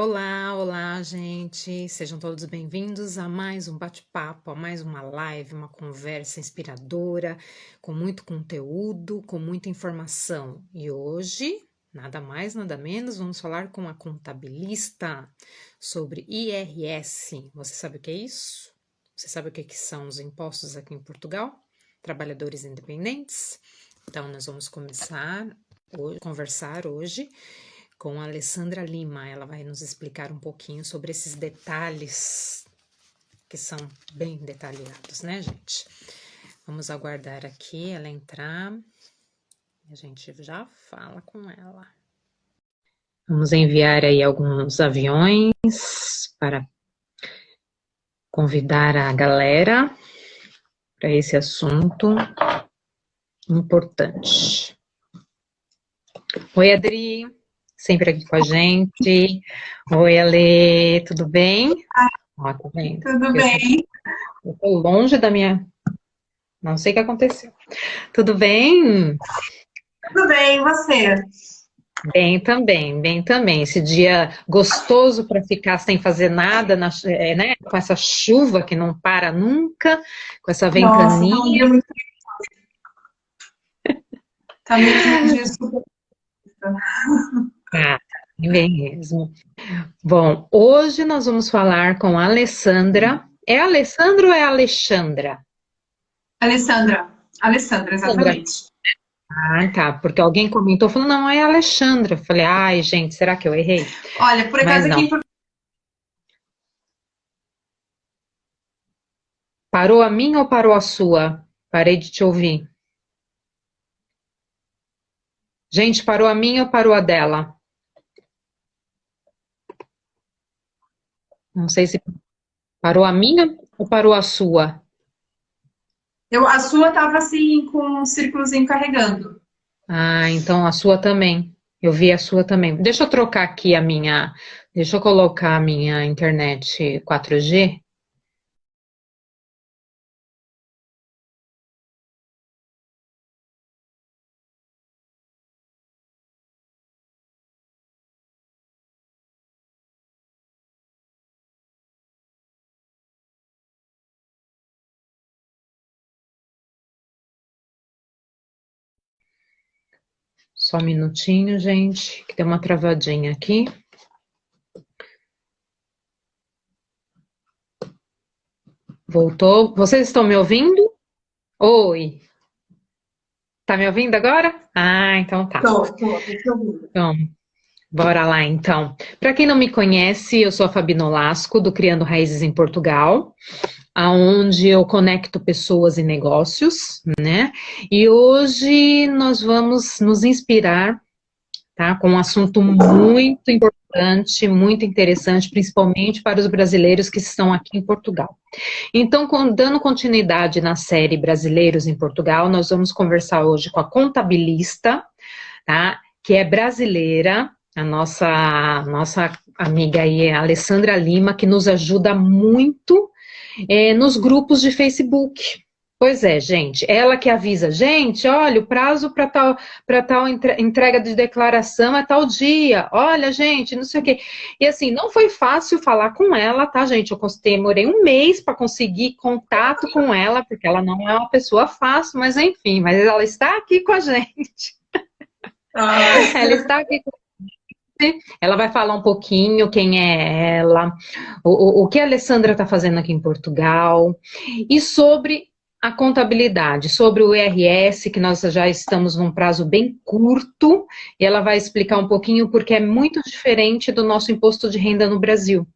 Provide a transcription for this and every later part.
Olá, olá, gente. Sejam todos bem-vindos a mais um bate-papo, a mais uma live, uma conversa inspiradora, com muito conteúdo, com muita informação. E hoje, nada mais, nada menos, vamos falar com a contabilista sobre IRS. Você sabe o que é isso? Você sabe o que são os impostos aqui em Portugal? Trabalhadores independentes? Então, nós vamos conversar hoje com a Alessandra Lima. Ela vai nos explicar um pouquinho sobre esses detalhes que são bem detalhados, né, gente? Vamos aguardar aqui ela entrar e a gente já fala com ela. Vamos enviar aí alguns aviões para convidar a galera para esse assunto importante. Oi, Adri, sempre aqui com a gente. Oi, Ale, tudo bem? Ó, tá vendo? Tudo bem? Eu tô longe da minha. Não sei o que aconteceu. Tudo bem? Tudo bem, e você? Bem também, bem também. Esse dia gostoso para ficar sem fazer nada, né? Com essa chuva que não para nunca, com essa Nossa, ventania. tá mesmo um dia super. Ah, bem mesmo. Bom, hoje nós vamos falar com a Alessandra. É Alessandra ou é Alexandra? Alessandra, Alessandra. exatamente. Ah, tá, porque alguém comentou, falou, não, é Alexandra. Eu falei, ai, gente, será que eu errei? Olha, por Mas acaso aqui não. em Portugal. Parou a minha ou parou a sua? Parei de te ouvir. Gente, parou a minha ou parou a dela? Não sei se parou a minha ou parou a sua. A sua tava assim, com um círculozinho carregando. Ah, então a sua também. Eu vi a sua também. Deixa eu trocar aqui a minha. Deixa eu colocar a minha internet 4G. Só um minutinho, gente, que deu uma travadinha aqui. Voltou. Vocês estão me ouvindo? Oi. Tá me ouvindo agora? Ah, então tá. Tô te ouvindo. Então, bora lá, então. Para quem não me conhece, eu sou a Fabi Nolasco, do Criando Raízes em Portugal, aonde eu conecto pessoas e negócios, né? E hoje nós vamos nos inspirar, tá, com um assunto muito importante, muito interessante, principalmente para os brasileiros que estão aqui em Portugal. Então, dando continuidade na série Brasileiros em Portugal, nós vamos conversar hoje com a contabilista, tá? Que é brasileira, a nossa amiga aí, a Alessandra Lima, que nos ajuda muito nos grupos de Facebook. Pois é, gente, ela que avisa, gente, olha, o prazo para tal entrega de declaração é tal dia, olha, gente, não sei o quê. E assim, não foi fácil falar com ela, tá, gente? Eu demorei um mês para conseguir contato com ela, porque ela não é uma pessoa fácil, mas enfim, mas ela está aqui com a gente. Ai, Ela está aqui. Ela vai falar um pouquinho quem é ela, o que a Alessandra está fazendo aqui em Portugal, e sobre a contabilidade, sobre o IRS, que nós já estamos num prazo bem curto, e ela vai explicar um pouquinho porque é muito diferente do nosso imposto de renda no Brasil.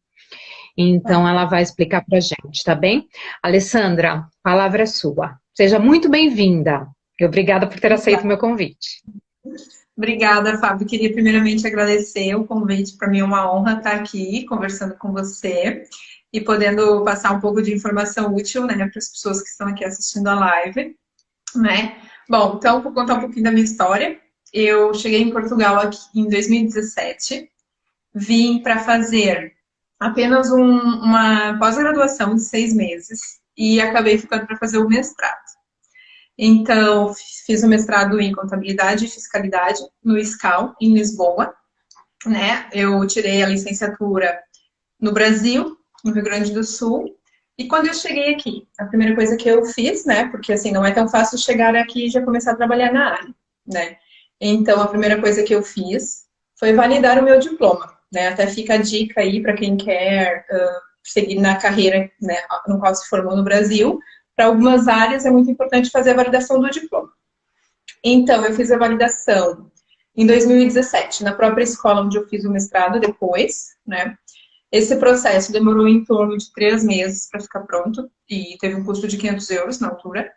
Então, ela vai explicar para a gente, tá bem? Alessandra, a palavra é sua. Seja muito bem-vinda. E obrigada por ter aceito o meu convite. obrigada, Fábio. Queria primeiramente agradecer o convite. Para mim é uma honra estar aqui conversando com você e podendo passar um pouco de informação útil, né, para as pessoas que estão aqui assistindo a live, né? Bom, então vou contar um pouquinho da minha história. Eu cheguei em Portugal aqui em 2017, vim para fazer apenas uma pós-graduação de 6 meses e acabei ficando para fazer o mestrado. Então, fiz o mestrado em contabilidade e fiscalidade no ISCAL, em Lisboa. né? Eu tirei a licenciatura no Brasil, no Rio Grande do Sul. E quando eu cheguei aqui, a primeira coisa que eu fiz, né? Porque assim, não é tão fácil chegar aqui e já começar a trabalhar na área, né? Então, a primeira coisa que eu fiz foi validar o meu diploma, né? Até fica a dica aí para quem quer seguir na carreira, né, no qual se formou no Brasil. Para algumas áreas é muito importante fazer a validação do diploma. Então, eu fiz a validação em 2017, na própria escola onde eu fiz o mestrado depois, né? Esse processo demorou em torno de 3 meses para ficar pronto e teve um custo de 500 euros na altura.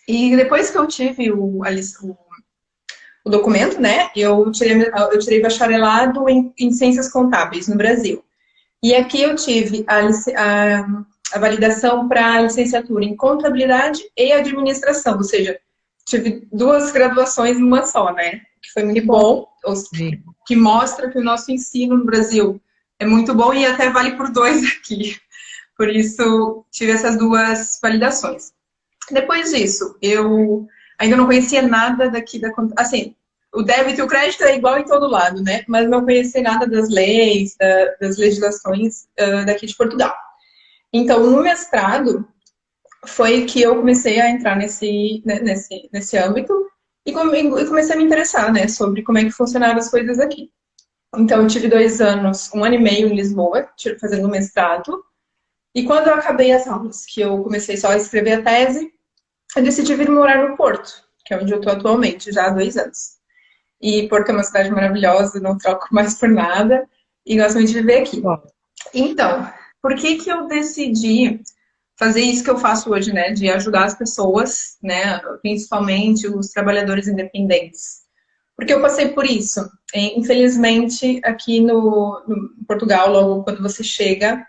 E depois que eu tive o documento, né, eu tirei bacharelado em ciências contábeis no Brasil. E aqui eu tive a validação para licenciatura em contabilidade e administração, ou seja, tive 2 graduações em uma só, né? Que foi muito bom, que mostra que o nosso ensino no Brasil é muito bom e até vale por 2 aqui. Por isso, tive essas 2 validações. Depois disso, eu ainda não conhecia nada daqui da... Assim, o débito e o crédito é igual em todo lado, né? Mas não conhecia nada das leis, das legislações daqui de Portugal. Então, no mestrado, foi que eu comecei a entrar nesse âmbito e comecei a me interessar, né, sobre como é que funcionavam as coisas aqui. Então, eu tive 2 anos, 1 ano e meio em Lisboa, fazendo mestrado. E quando eu acabei as aulas, que eu comecei só a escrever a tese, eu decidi vir morar no Porto, que é onde eu estou atualmente, já há 2 anos. E Porto é uma cidade maravilhosa, não troco mais por nada, e gosto muito de viver aqui. Então, por que que eu decidi fazer isso que eu faço hoje, né, de ajudar as pessoas, né, principalmente os trabalhadores independentes? Porque eu passei por isso. Infelizmente, aqui no Portugal, logo quando você chega,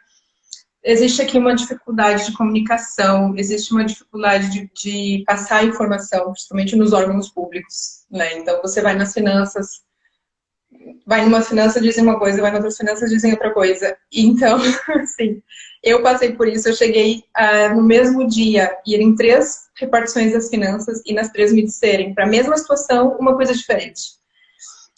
existe aqui uma dificuldade de comunicação, existe uma dificuldade de passar informação, principalmente nos órgãos públicos, né? Então, você vai nas finanças, vai numa finança dizem uma coisa, vai noutra finança dizem outra coisa. Então, assim, eu passei por isso, eu cheguei no mesmo dia, ir em 3 repartições das finanças e nas 3 me disserem, para a mesma situação, uma coisa diferente,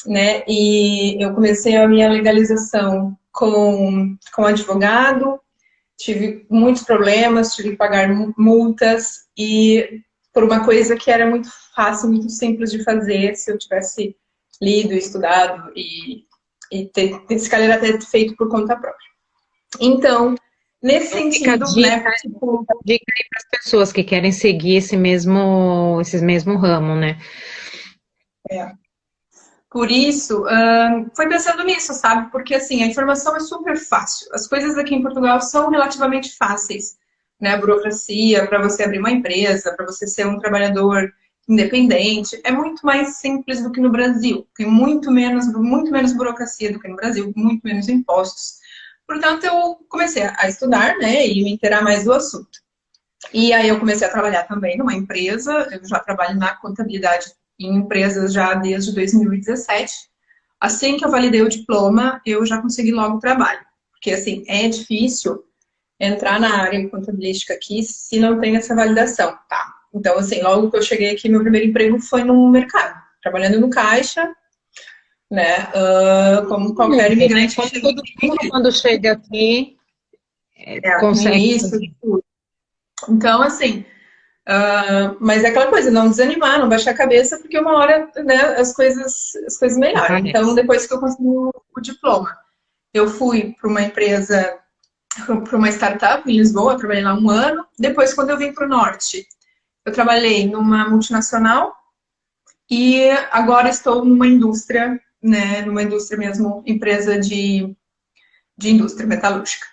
né? E eu comecei a minha legalização com advogado, tive muitos problemas, tive que pagar multas e por uma coisa que era muito fácil, muito simples de fazer, se eu tivesse lido, estudado e se calhar até feito por conta própria. Então, nesse sentido, né? Tipo... Dica aí para as pessoas que querem seguir esse mesmo ramo, né? Por isso, foi pensando nisso, sabe? Porque, assim, a informação é super fácil. As coisas aqui em Portugal são relativamente fáceis, né? A burocracia, para você abrir uma empresa, para você ser um trabalhador independente, é muito mais simples do que no Brasil. Tem muito menos burocracia do que no Brasil, muito menos impostos. Portanto, eu comecei a estudar, né? E me inteirar mais do assunto. E aí eu comecei a trabalhar também numa empresa, eu já trabalho na contabilidade em empresas já desde 2017. Assim que eu validei o diploma, eu já consegui logo trabalho. Porque, assim, é difícil entrar na área contabilística aqui se não tem essa validação, tá? Então, assim, logo que eu cheguei aqui, meu primeiro emprego foi no mercado, trabalhando no caixa, né? Como qualquer imigrante. Como todo mundo, quando chega aqui, consegue. Isso, tudo. Então, assim, mas é aquela coisa, não desanimar, não baixar a cabeça, porque uma hora, né, as coisas melhoram. Então, depois que eu consegui o diploma, eu fui para uma empresa, para uma startup em Lisboa, trabalhei lá 1 ano. Depois, quando eu vim para o norte, eu trabalhei numa multinacional e agora estou numa indústria, né, numa indústria mesmo, empresa de indústria metalúrgica.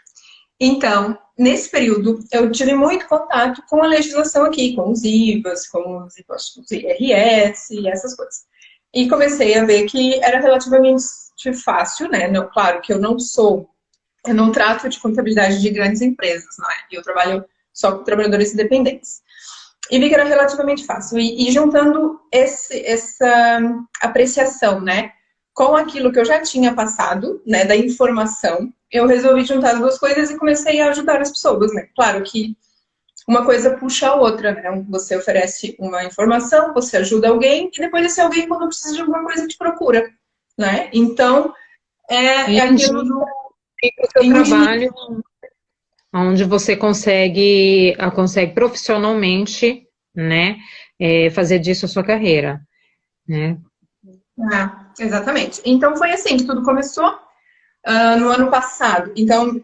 Então, nesse período, eu tive muito contato com a legislação aqui, com os IVAs, com os impostos IRS e essas coisas. E comecei a ver que era relativamente fácil, né? Não, claro que eu não trato de contabilidade de grandes empresas, não é? Eu trabalho só com trabalhadores independentes. E vi que era relativamente fácil. E juntando essa apreciação, né, com aquilo que eu já tinha passado, né, da informação, eu resolvi juntar as 2 coisas e comecei a ajudar as pessoas, né? Claro que uma coisa puxa a outra, né? Você oferece uma informação, você ajuda alguém, e depois esse alguém, quando precisa de alguma coisa, te procura, né? Então, É aquilo Indica do o seu indivíduo. trabalho, onde você consegue profissionalmente, né, fazer disso a sua carreira, né? Exatamente. Então foi assim que tudo começou no ano passado. Então,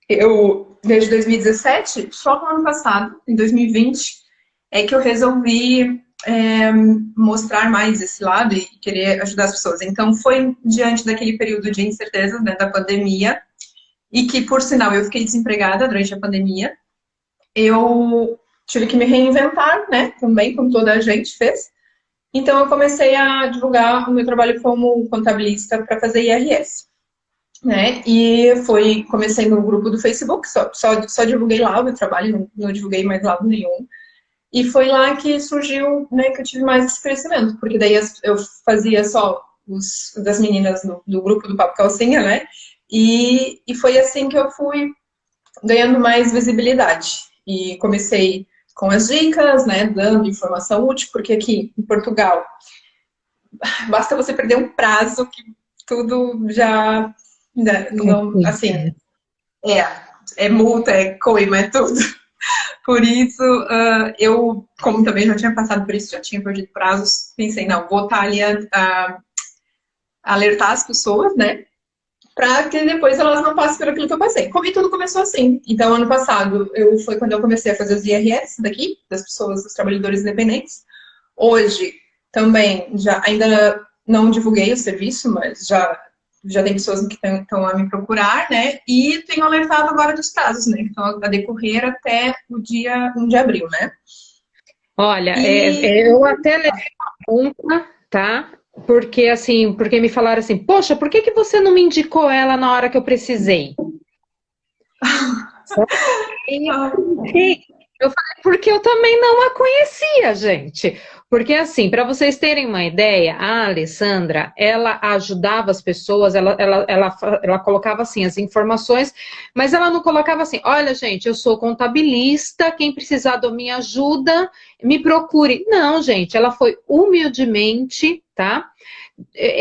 eu, desde 2017, só no ano passado, em 2020, é que eu resolvi mostrar mais esse lado e querer ajudar as pessoas. Então, foi diante daquele período de incerteza, né, da pandemia, e que, por sinal, eu fiquei desempregada durante a pandemia. Eu tive que me reinventar, né, também, como toda a gente fez. Então, eu comecei a divulgar o meu trabalho como contabilista para fazer IRS, né? E comecei no grupo do Facebook, só divulguei lá o meu trabalho, não divulguei mais lado nenhum. E foi lá que surgiu, né, que eu tive mais esse crescimento, porque daí eu fazia só das meninas do grupo do Papo Calcinha, né? E foi assim que eu fui ganhando mais visibilidade. E comecei com as dicas, né, dando informação útil, porque aqui em Portugal basta você perder um prazo que tudo já, né, não, assim, Complica. é, é multa, é coima, é tudo. Por isso, eu, como também já tinha passado por isso, já tinha perdido prazos, pensei, não, vou estar ali a alertar as pessoas, né? Para que depois elas não passem por aquilo que eu passei. E tudo começou assim. Então, ano passado, foi quando eu comecei a fazer os IRS daqui, das pessoas, dos trabalhadores independentes. Hoje, também, ainda não divulguei o serviço, mas já tem pessoas que estão a me procurar, né? E tenho alertado agora dos prazos, né? Que estão a decorrer até o dia 1 de abril, né? Olha, E eu até levei uma conta, tá? Porque assim, porque me falaram assim, poxa, por que que você não me indicou ela na hora que eu precisei? Aí eu pensei, eu falei, porque eu também não a conhecia, gente. Porque assim, para vocês terem uma ideia, a Alessandra, ela ajudava as pessoas, ela colocava assim as informações, mas ela não colocava assim, olha, gente, eu sou contabilista, quem precisar da minha ajuda, me procure. Não, gente, ela foi humildemente, tá?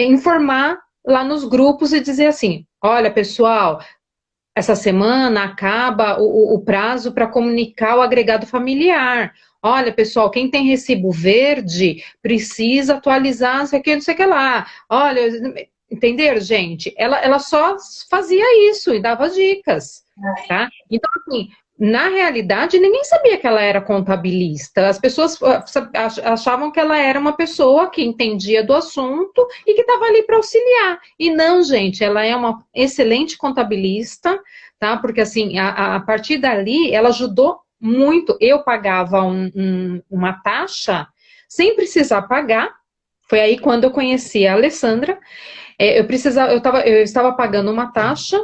Informar lá nos grupos e dizer assim, olha, pessoal, essa semana acaba o prazo para comunicar o agregado familiar. Olha, pessoal, quem tem recibo verde precisa atualizar, não sei o que, não sei o que lá. Olha, entenderam, gente? Ela só fazia isso e dava dicas, tá? Então, assim, na realidade, ninguém sabia que ela era contabilista. As pessoas achavam que ela era uma pessoa que entendia do assunto e que estava ali para auxiliar. E não, gente, ela é uma excelente contabilista, tá? Porque assim, a partir dali, ela ajudou muito. Eu pagava uma taxa sem precisar pagar. Foi aí quando eu conheci a Alessandra. Eu estava pagando uma taxa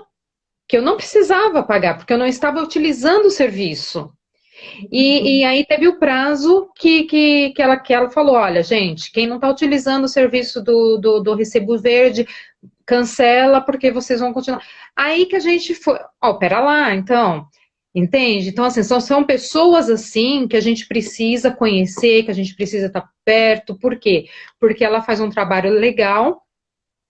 que eu não precisava pagar, porque eu não estava utilizando o serviço. E aí teve o prazo que ela falou, olha, gente, quem não está utilizando o serviço do Recibo Verde, cancela, porque vocês vão continuar. Aí que a gente foi, pera lá, então, entende? Então, assim, são pessoas assim que a gente precisa conhecer, que a gente precisa estar perto, por quê? Porque ela faz um trabalho legal,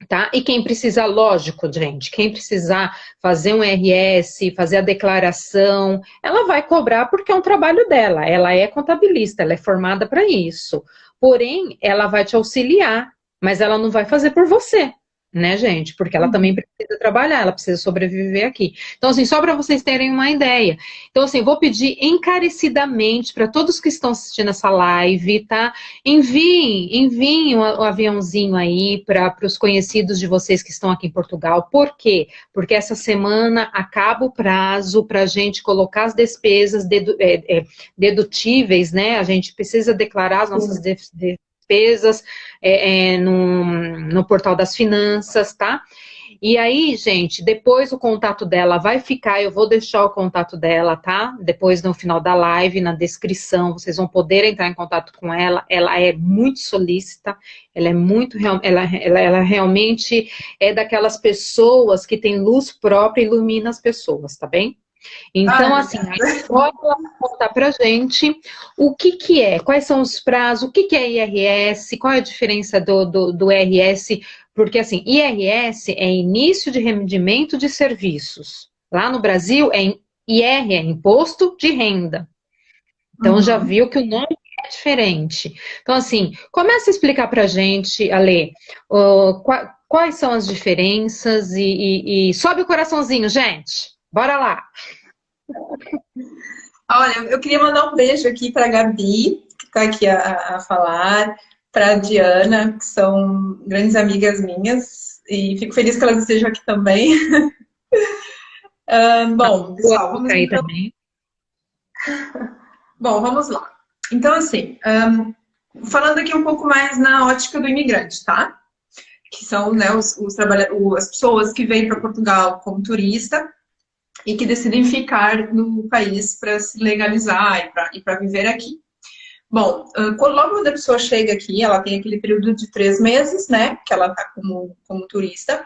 tá? E quem precisa, lógico, gente, quem precisar fazer um RS, fazer a declaração, ela vai cobrar porque é um trabalho dela. Ela é contabilista, ela é formada para isso. Porém, ela vai te auxiliar, mas ela não vai fazer por você, né, gente? Porque ela também precisa trabalhar, ela precisa sobreviver aqui. Então, assim, só para vocês terem uma ideia. Então, assim, vou pedir encarecidamente para todos que estão assistindo essa live, tá? Enviem o aviãozinho aí para os conhecidos de vocês que estão aqui em Portugal. Por quê? Porque essa semana acaba o prazo para a gente colocar as despesas dedutíveis, né? A gente precisa declarar as nossas despesas no portal das finanças, tá? E aí, gente, depois o contato dela vai ficar, eu vou deixar o contato dela, tá? Depois no final da live, na descrição, vocês vão poder entrar em contato com ela. Ela é muito solícita, ela é muito, ela realmente é daquelas pessoas que tem luz própria e ilumina as pessoas, tá bem? Então, assim, pode contar pra gente o que é, quais são os prazos, o que é IRS, qual é a diferença do IRS Porque, assim, IRS é início de rendimento de serviços. Lá no Brasil, IR é imposto de renda. Então, já viu que o nome é diferente. Então, assim, começa a explicar para a gente, Ale, quais são as diferenças e sobe o coraçãozinho, gente. Bora lá. Olha, eu queria mandar um beijo aqui para a Gabi, que está aqui a falar, para a Diana, que são grandes amigas minhas, e fico feliz que elas estejam aqui também. Bom, pessoal, vamos aí então... também. Bom, vamos lá. Então, assim, falando aqui um pouco mais na ótica do imigrante, tá? Que são, né, as pessoas que vêm para Portugal como turista e que decidem ficar no país para se legalizar e para viver aqui. Bom, logo quando a pessoa chega aqui, ela tem aquele período de 3 meses, né, que ela está como turista,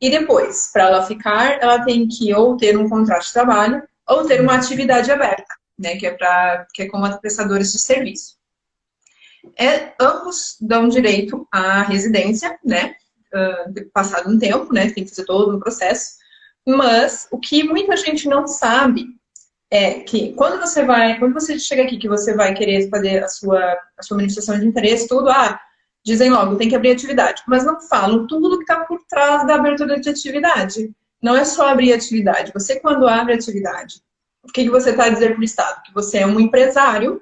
e depois, para ela ficar, ela tem que ou ter um contrato de trabalho ou ter uma atividade aberta, né, que é como prestadores de serviço. Ambos dão direito à residência, né, passado um tempo, né, tem que fazer todo o processo, mas o que muita gente não sabe é que quando você chega aqui, que você vai querer fazer a sua manifestação de interesse, tudo, dizem logo, tem que abrir atividade, mas não falam tudo que está por trás da abertura de atividade. Não é só abrir atividade. Você, quando abre atividade, o que você está a dizer para o Estado? Que você é um empresário,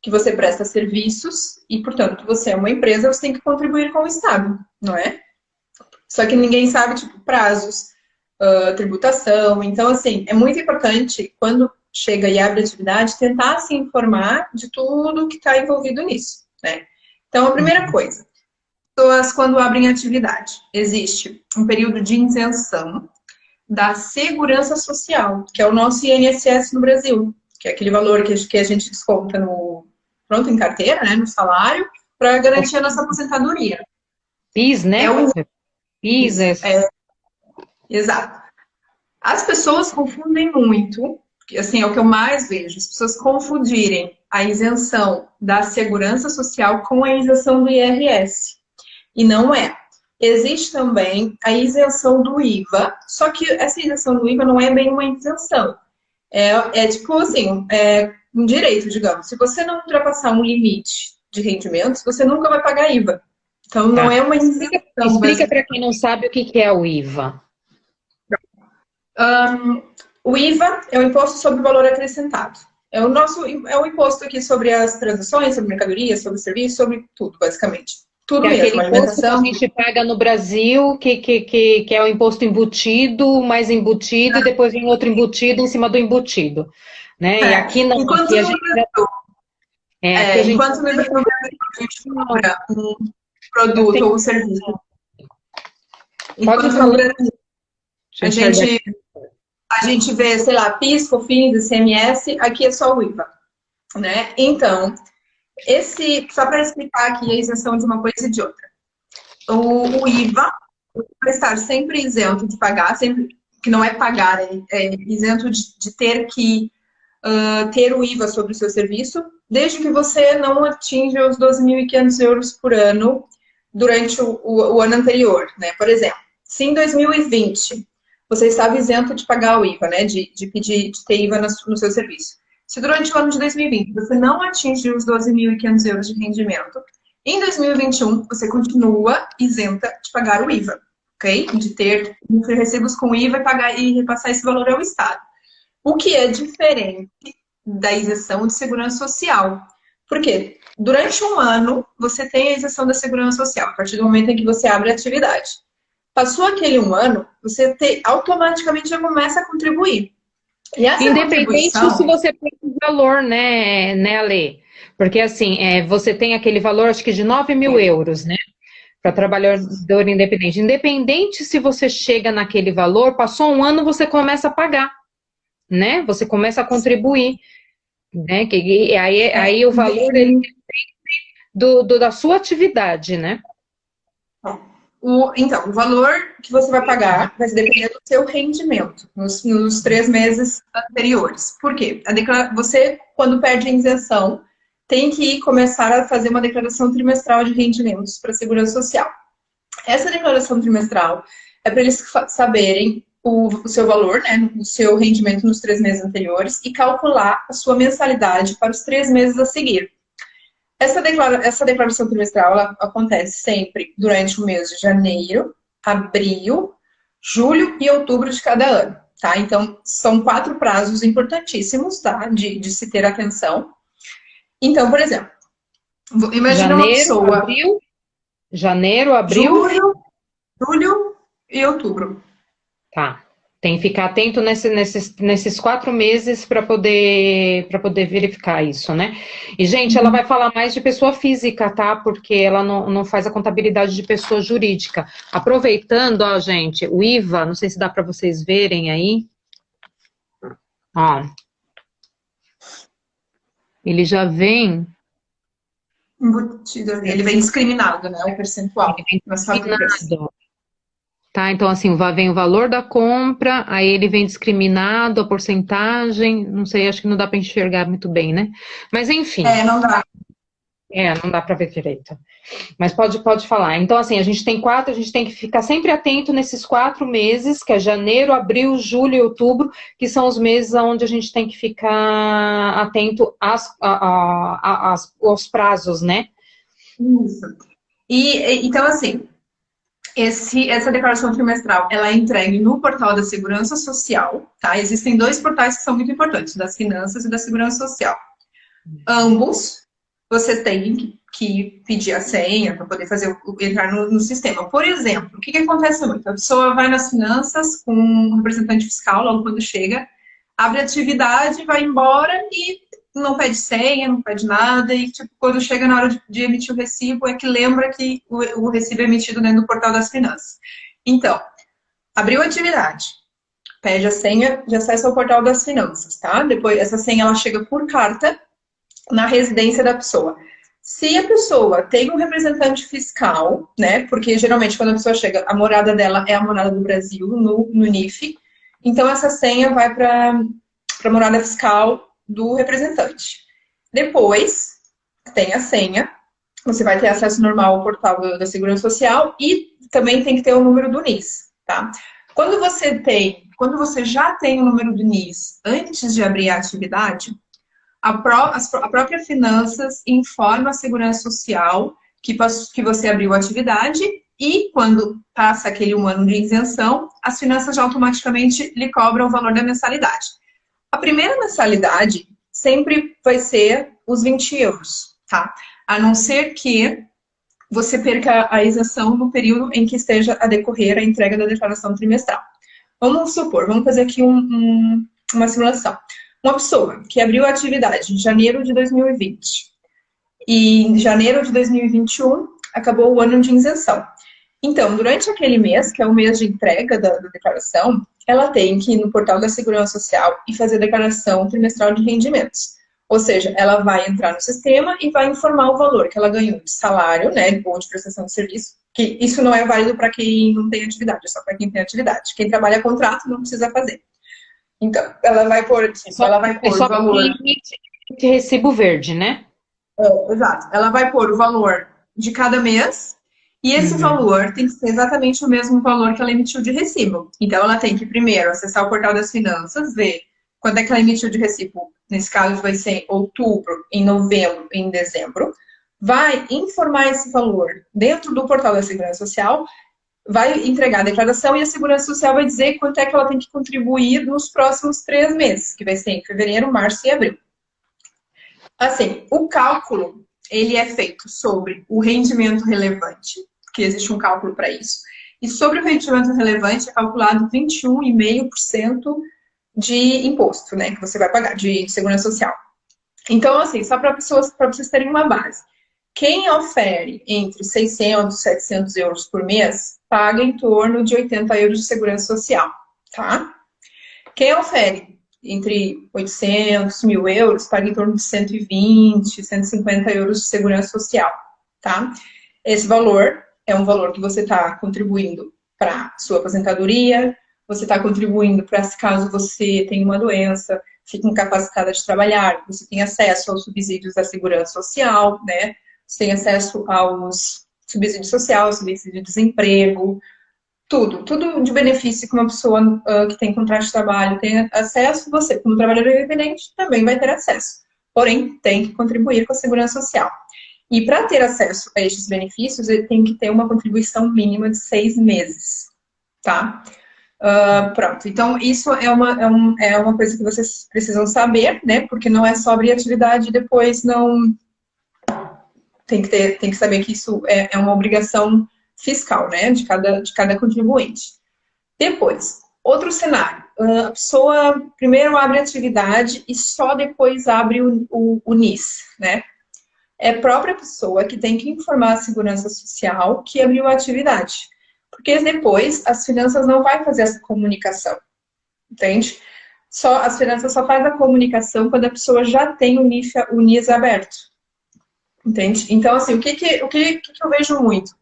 que você presta serviços e, portanto, que você é uma empresa, você tem que contribuir com o Estado, não é? Só que ninguém sabe, tipo, prazos, tributação. Então, assim, é muito importante, quando chega e abre atividade, tentar se informar de tudo que está envolvido nisso, né? Então, a primeira coisa, pessoas quando abrem atividade, existe um período de isenção da segurança social, que é o nosso INSS no Brasil, que é aquele valor que a gente desconta em carteira, né, no salário, para garantir a nossa aposentadoria. PIS, né? PIS, exato. As pessoas confundem muito, assim, é o que eu mais vejo, as pessoas confundirem a isenção da segurança social com a isenção do IRS. E não é. Existe também a isenção do IVA, só que essa isenção do IVA não é bem uma isenção. Tipo assim, um direito, digamos. Se você não ultrapassar um limite de rendimentos, você nunca vai pagar IVA. Então, não é uma isenção. Explica para quem não sabe o que é o IVA. O IVA é o Imposto sobre o Valor Acrescentado. É o imposto aqui sobre as transações, sobre mercadorias, sobre serviços, sobre tudo, basicamente. Tudo mesmo, aquele imposto que a gente paga no Brasil, que é o imposto embutido, mais embutido, e depois vem outro embutido em cima do embutido. Né? E aqui não. Enquanto aqui no Brasil, enquanto no Brasil a gente compra um produto ou um serviço. Enquanto no Brasil a gente vê, sei lá, PIS, COFINS, ICMS, aqui é só o IVA. Né? Então, só para explicar aqui a isenção de uma coisa e de outra. O IVA vai estar sempre isento de pagar, sempre que não é pagar, é isento de ter que ter o IVA sobre o seu serviço, desde que você não atinja os 12.500 euros por ano durante o ano anterior, né? Por exemplo, se em 2020 você estava isento de pagar o IVA, né? De ter IVA no seu serviço. Se durante o ano de 2020 você não atingiu os 12.500 euros de rendimento, em 2021 você continua isenta de pagar o IVA, ok? De ter recibos com IVA e repassar esse valor ao Estado. O que é diferente da isenção de segurança social. Por quê? Durante um ano você tem a isenção da segurança social, a partir do momento em que você abre a atividade. Passou aquele um ano, você automaticamente já começa a contribuir. E essa independente se você tem um valor, né, Ale? Porque assim, você tem aquele valor, acho que de 9.000 euros, né? Para trabalhador independente. Independente se você chega naquele valor, passou um ano, você começa a pagar, né? Você começa a contribuir, né? Aí o valor ele depende da sua atividade, né? Então, o valor que você vai pagar vai depender do seu rendimento nos 3 meses anteriores. Por quê? Você, quando perde a isenção, tem que começar a fazer uma declaração trimestral de rendimentos para a Segurança Social. Essa declaração trimestral é para eles saberem o seu valor, né, o seu rendimento nos 3 meses anteriores e calcular a sua mensalidade para os 3 meses a seguir. Essa declaração trimestral ela acontece sempre durante o mês de janeiro, abril, julho e outubro de cada ano, tá? Então, são 4 prazos importantíssimos, tá? De se ter atenção. Então, por exemplo, imagina uma pessoa... Janeiro, abril... Julho e outubro. Tá. Tem que ficar atento nesses 4 meses para poder verificar isso, né? E, gente, ela vai falar mais de pessoa física, tá? Porque ela não faz a contabilidade de pessoa jurídica. Aproveitando, ó, gente, o IVA, não sei se dá para vocês verem aí. Ó. Ele já vem... embutido, ele vem discriminado, né? O percentual. Discriminado. Tá, então assim, vem o valor da compra, aí ele vem discriminado, a porcentagem, não sei, acho que não dá para enxergar muito bem, né? Mas enfim. Não dá. Não dá para ver direito. Mas pode falar. Então assim, a gente tem que ficar sempre atento nesses 4 meses, que é janeiro, abril, julho e outubro, que são os meses onde a gente tem que ficar atento aos prazos, né? Isso. Então assim, essa declaração trimestral, ela é entregue no portal da Segurança Social, tá? Existem 2 portais que são muito importantes, das Finanças e da Segurança Social. Ambos, você tem que pedir a senha para poder entrar no sistema. Por exemplo, o que acontece muito? A pessoa vai nas Finanças com um representante fiscal, logo quando chega, abre a atividade, vai embora e não pede senha, não pede nada, e tipo, quando chega na hora de emitir o recibo, é que lembra que o recibo é emitido dentro do portal das finanças. Então, abriu a atividade, pede a senha de acesso ao portal das finanças, tá? Depois, essa senha, ela chega por carta na residência da pessoa. Se a pessoa tem um representante fiscal, né, porque geralmente quando a pessoa chega, a morada dela é a morada do Brasil, no NIF, então essa senha vai para a morada fiscal do representante. Depois, tem a senha, você vai ter acesso normal ao portal da Segurança Social e também tem que ter o número do NIS, tá? Quando você já tem o número do NIS antes de abrir a atividade, a própria Finanças informa a Segurança Social que você abriu a atividade e quando passa aquele 1 ano de isenção, as Finanças já automaticamente lhe cobram o valor da mensalidade. A primeira mensalidade sempre vai ser os 20 euros, tá? A não ser que você perca a isenção no período em que esteja a decorrer a entrega da declaração trimestral. Vamos supor, vamos fazer aqui uma simulação. Uma pessoa que abriu a atividade em janeiro de 2020 e em janeiro de 2021 acabou o ano de isenção. Então, durante aquele mês, que é o mês de entrega da declaração, ela tem que ir no portal da Segurança Social e fazer a declaração trimestral de rendimentos. Ou seja, ela vai entrar no sistema e vai informar o valor que ela ganhou de salário, né, ou de prestação de serviço, que isso não é válido para quem não tem atividade, é só para quem tem atividade. Quem trabalha a contrato não precisa fazer. Então, ela vai pôr o valor... de recibo verde, né? Exato. Ela vai pôr o valor de cada mês e esse valor tem que ser exatamente o mesmo valor que ela emitiu de recibo. Então, ela tem que primeiro acessar o portal das finanças, ver quando é que ela emitiu de recibo. Nesse caso, vai ser em outubro, em novembro, em dezembro. Vai informar esse valor dentro do portal da Segurança Social, vai entregar a declaração e a Segurança Social vai dizer quanto é que ela tem que contribuir nos próximos 3 meses, que vai ser em fevereiro, março e abril. Assim, o cálculo, ele é feito sobre o rendimento relevante, que existe um cálculo para isso, e sobre o rendimento relevante é calculado 21,5% de imposto, né, que você vai pagar, de segurança social. Então, assim, só para vocês terem uma base. Quem ofere entre 600 e 700 euros por mês, paga em torno de 80 euros de segurança social, tá? Quem ofere entre 800 e 1.000 euros, paga em torno de 120, 150 euros de segurança social, tá? Esse valor é um valor que você está contribuindo para sua aposentadoria, você está contribuindo para, se caso você tenha uma doença, fique incapacitada de trabalhar, você tem acesso aos subsídios da segurança social, né? Você tem acesso aos subsídio social, subsídio de desemprego, tudo de benefício que uma pessoa que tem contrato de trabalho tem acesso, você, como trabalhador independente, também vai ter acesso. Porém, tem que contribuir com a segurança social. E para ter acesso a estes benefícios, ele tem que ter uma contribuição mínima de 6 meses, tá? Pronto, então isso é uma coisa que vocês precisam saber, né? Porque não é só abrir atividade e depois não... Tem que saber que isso é uma obrigação fiscal, né? De cada contribuinte. Depois, outro cenário. A pessoa primeiro abre a atividade e só depois abre o NIS, né? É a própria pessoa que tem que informar a segurança social que abriu a atividade. Porque depois as finanças não vai fazer essa comunicação, entende? As finanças só faz a comunicação quando a pessoa já tem o NIS aberto, entende? Então, assim, o que eu vejo muito?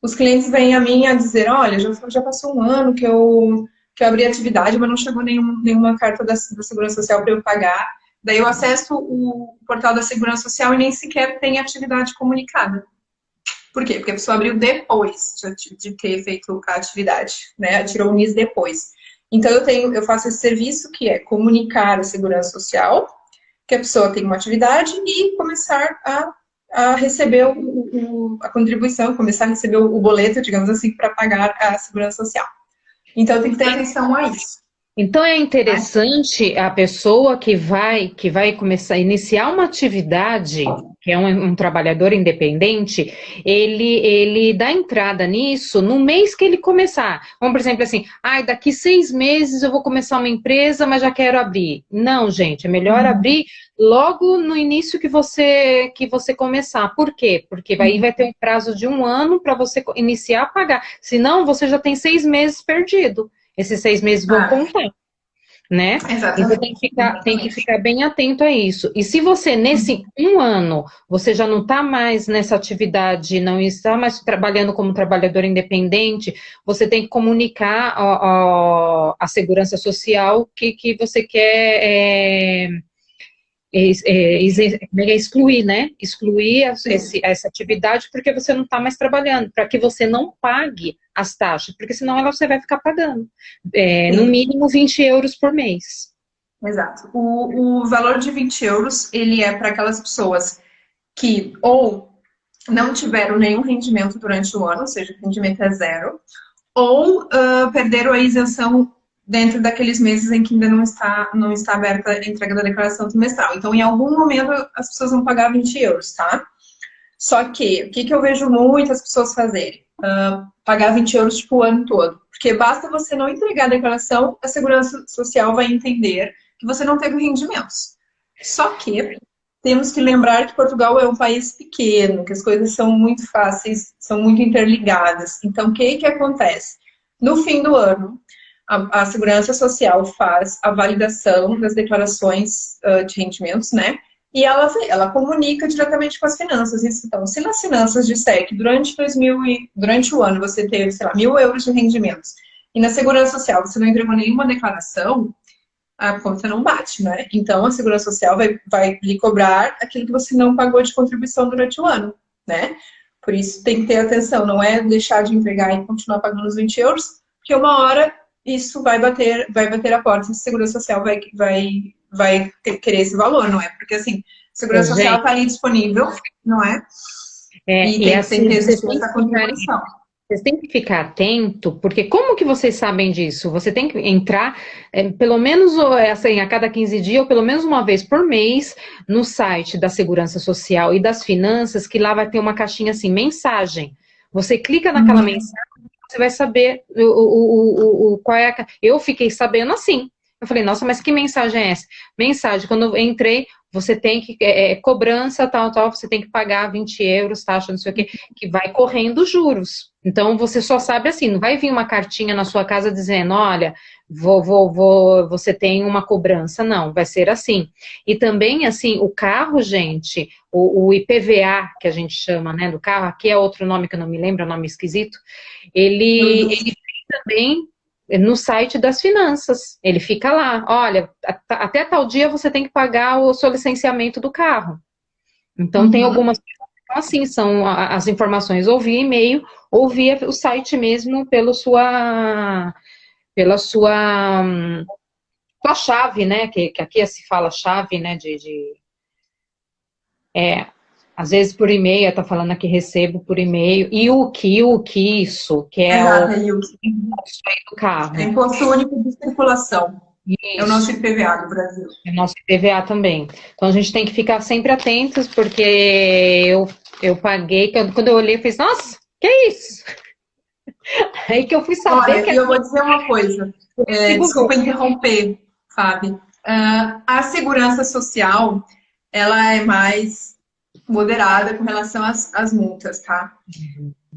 Os clientes vêm a mim a dizer, olha, já passou um ano que eu abri a atividade, mas não chegou nenhuma carta da Segurança Social para eu pagar. Daí eu acesso o portal da Segurança Social e nem sequer tem atividade comunicada. Por quê? Porque a pessoa abriu depois de ter feito a atividade, né? Tirou o NIS depois. Então, eu faço esse serviço que é comunicar a Segurança Social, que a pessoa tem uma atividade e começar a receber a contribuição, começar a receber o boleto, digamos assim, para pagar a Segurança Social. Então, tem que ter atenção a isso. Então é interessante a pessoa que vai começar a iniciar uma atividade, que é um trabalhador independente, ele dá entrada nisso no mês que ele começar. Vamos, por exemplo, assim, daqui 6 meses eu vou começar uma empresa, mas já quero abrir. Não, gente, é melhor abrir logo no início que você começar. Por quê? Porque aí vai ter um prazo de 1 ano para você iniciar a pagar. Senão, você já tem 6 meses perdido. Esses 6 meses vão contar, né? Exatamente. Então tem que ficar bem atento a isso. E se você, nesse 1 ano, você já não está mais nessa atividade, não está mais trabalhando como trabalhador independente, você tem que comunicar à Segurança Social que você quer excluir, né? Excluir essa atividade porque você não está mais trabalhando, para que você não pague as taxas, porque senão você vai ficar pagando no mínimo 20 euros por mês. Exato. O valor de 20 euros, ele é para aquelas pessoas que ou não tiveram nenhum rendimento durante o ano, ou seja, o rendimento é zero, ou perderam a isenção dentro daqueles meses em que ainda não está aberta a entrega da declaração trimestral. Então, em algum momento, as pessoas vão pagar 20 euros, tá? Só que, o que eu vejo muitas pessoas fazerem? Pagar 20 euros, tipo, o ano todo. Porque basta você não entregar a declaração, a Segurança Social vai entender que você não teve rendimentos. Só que temos que lembrar que Portugal é um país pequeno, que as coisas são muito fáceis, são muito interligadas. Então, o que acontece? No fim do ano, a Segurança Social faz a validação das declarações de rendimentos, né? E ela comunica diretamente com as finanças. Então, se nas finanças disser que durante o ano você teve, sei lá, 1.000 euros de rendimentos, e na Segurança Social você não entregou nenhuma declaração, a conta não bate, né? Então, a Segurança Social vai lhe cobrar aquilo que você não pagou de contribuição durante o ano, né? Por isso, tem que ter atenção. Não é deixar de entregar e continuar pagando os 20 euros, porque uma hora isso vai bater a porta e a Segurança Social vai querer esse valor, não é? Porque, assim, a Segurança Social está ali disponível, não é? E tem que ter essa contribuição. Vocês têm que ficar atento, porque como que vocês sabem disso? Você tem que entrar, pelo menos assim, a cada 15 dias, ou pelo menos uma vez por mês, no site da Segurança Social e das Finanças, que lá vai ter uma caixinha assim, mensagem. Você clica naquela mensagem, você vai saber qual é a... Eu fiquei sabendo assim. Eu falei, nossa, mas que mensagem é essa? Mensagem, quando eu entrei, você tem que, cobrança, tal, você tem que pagar 20 euros, taxa, não sei o quê, que vai correndo juros. Então, você só sabe assim, não vai vir uma cartinha na sua casa dizendo, olha, você tem uma cobrança, não, vai ser assim. E também, assim, o carro, gente, o IPVA, que a gente chama, né, do carro, aqui é outro nome que eu não me lembro, é um nome esquisito, ele tem também no site das finanças, ele fica lá, olha, até tal dia você tem que pagar o seu licenciamento do carro. Então, tem algumas Então, assim, são as informações ou via e-mail, ou via o site mesmo pela sua chave, né? Que aqui se fala chave, né? Às vezes por e-mail, tá falando aqui recebo por e-mail. E o que isso, que é o Exato, Yuki. do É carro. Imposto Único de Circulação. É o nosso Isso, IPVA do Brasil. é nosso IPVA também. Então a gente tem que ficar sempre atentos, porque eu paguei, quando eu olhei, eu fiz, nossa, que é isso? Aí que eu fui saber Olha, que e era eu vou dizer uma coisa, desculpa interromper, Fábio. A segurança social, ela é mais moderada com relação às multas, tá?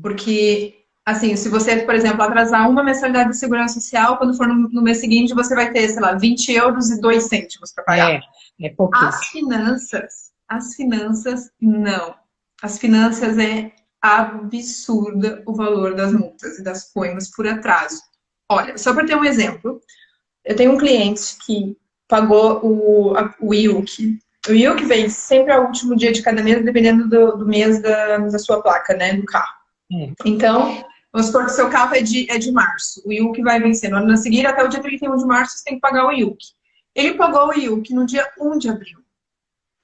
Porque, assim, se você, por exemplo, atrasar uma mensalidade de segurança social, quando for no mês seguinte, você vai ter, sei lá, 20 euros e 2 cêntimos para pagar. é pouquinho. As finanças, não. As finanças é absurda o valor das multas e das coimas por atraso. Olha, só para ter um exemplo, eu tenho um cliente que pagou o IUC. O IUC vem sempre ao último dia de cada mês, dependendo do mês da sua placa, né, do carro. Então, vamos supor que o seu carro é de março. O IUC vai vencer no ano a seguir, até o dia 31 de março, você tem que pagar o IUC. Ele pagou o IUC no dia 1 de abril,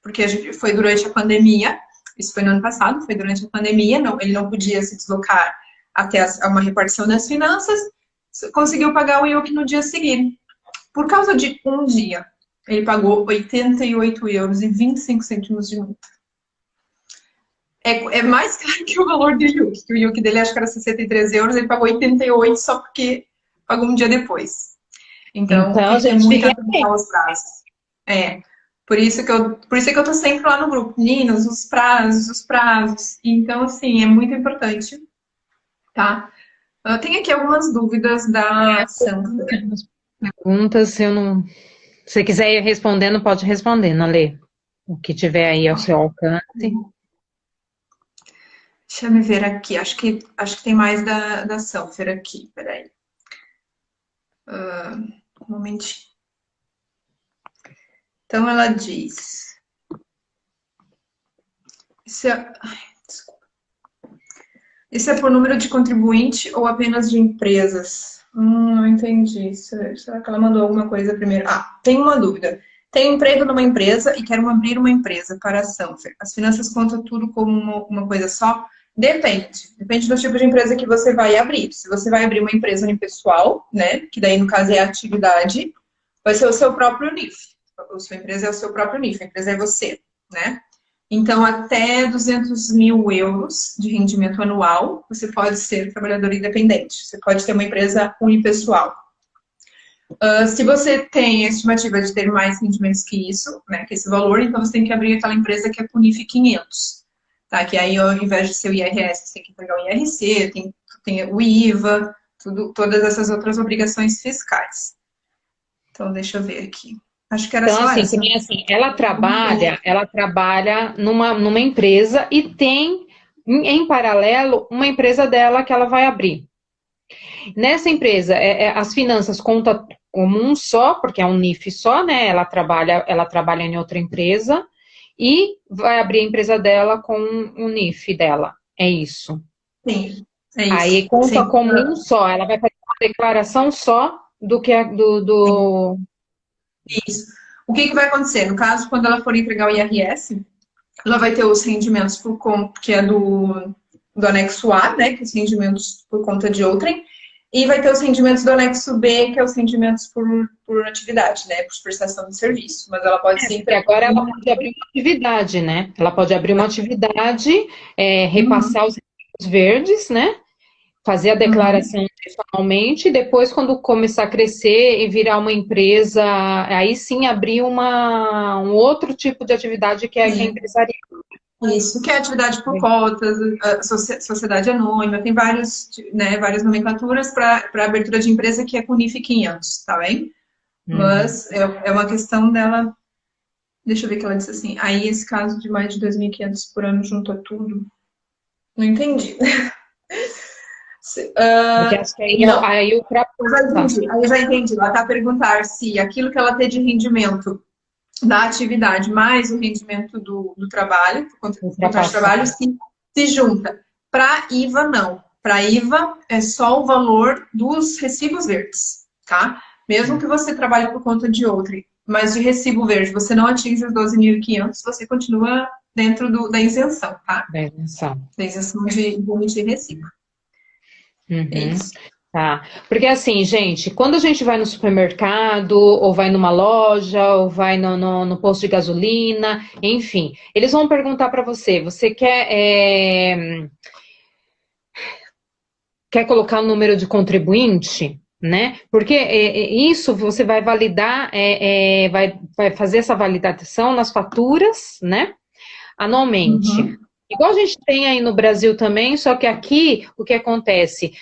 porque foi durante a pandemia, isso foi no ano passado, foi durante a pandemia, ele não podia se deslocar até uma repartição das finanças, conseguiu pagar o IUC no dia seguinte. Por causa de um dia, ele pagou 88 euros e 25 cêntimos de multa. É mais caro que o valor do IUC, que o IUC dele acho que era 63 euros, ele pagou 88 só porque pagou um dia depois. Então tem que ter muita atenção aos prazos. Por isso que eu tô sempre lá no grupo. Meninos, os prazos. Então, assim, é muito importante, tá? Eu tenho aqui algumas dúvidas da Sandra. Perguntas, se eu não... Se você quiser ir respondendo, pode responder, Nalê. O que tiver aí ao seu alcance. Deixa eu me ver aqui. Acho que tem mais da Sanfer aqui. Peraí. Um momentinho. Então, ela diz... Desculpa. Isso é por número de contribuinte ou apenas de empresas? Não entendi. Será que ela mandou alguma coisa primeiro? Tem uma dúvida. Tenho emprego numa empresa e quero abrir uma empresa para a Sanfer. As finanças contam tudo como uma coisa só? Depende do tipo de empresa que você vai abrir. Se você vai abrir uma empresa unipessoal, né, que daí no caso é a atividade, vai ser o seu próprio NIF. A sua empresa é o seu próprio NIF, a empresa é você, né? Então, até 200 mil euros de rendimento anual, você pode ser trabalhador independente. Você pode ter uma empresa unipessoal. Se você tem a estimativa de ter mais rendimentos que isso, né, que esse valor, então você tem que abrir aquela empresa que é com NIF 500. Tá? Que aí, ao invés de ser o IRS, você tem que pagar o IRC, tem o IVA, todas essas outras obrigações fiscais. Então, deixa eu ver aqui. Acho que era então, só assim, essa. ela trabalha numa empresa e tem, em paralelo, uma empresa dela que ela vai abrir. Nessa empresa, as finanças contam como um só, porque é um NIF só, né? Ela trabalha em outra empresa e vai abrir a empresa dela com o NIF dela. É isso. Sim, é isso. Aí conta Sim. como um só. Ela vai fazer uma declaração só do que é do... Isso. O que vai acontecer? No caso, quando ela for entregar o IRS, ela vai ter os rendimentos por conta, que é do anexo A, né? Que é os rendimentos por conta de outrem, e vai ter os rendimentos do anexo B, que é os rendimentos por atividade, né? Por prestação de serviço. Mas ela pode sempre. Agora ela pode abrir uma atividade, né? Ela pode abrir uma atividade, repassar os verdes, né? Fazer a declaração pessoalmente, e depois, quando começar a crescer e virar uma empresa, aí sim abrir um outro tipo de atividade que é empresarial. Isso, que é atividade por cotas, sociedade anônima, tem várias nomenclaturas para abertura de empresa que é com NIF 500, tá bem? Mas é uma questão dela. Deixa eu ver o que ela disse assim. Aí, esse caso de mais de 2.500 por ano junto a tudo. Não entendi. Porque acho que aí o eu já entendi. Ela está a perguntar se aquilo que ela tem de rendimento da atividade mais o rendimento do trabalho, do contrato de trabalho, se junta. Para IVA, não. Para IVA, é só o valor dos recibos verdes, tá? Mesmo que você trabalhe por conta de outra, mas de recibo verde, você não atinge os 12.500, você continua dentro da isenção, tá? Da isenção. Da isenção de emitir recibo. É isso. Tá, porque assim, gente, quando a gente vai no supermercado, ou vai numa loja, ou vai no posto de gasolina, enfim, eles vão perguntar para você, você quer colocar o número de contribuinte, né? Porque isso você vai validar, vai fazer essa validação nas faturas, né? Anualmente. Igual a gente tem aí no Brasil também, só que aqui, o que acontece?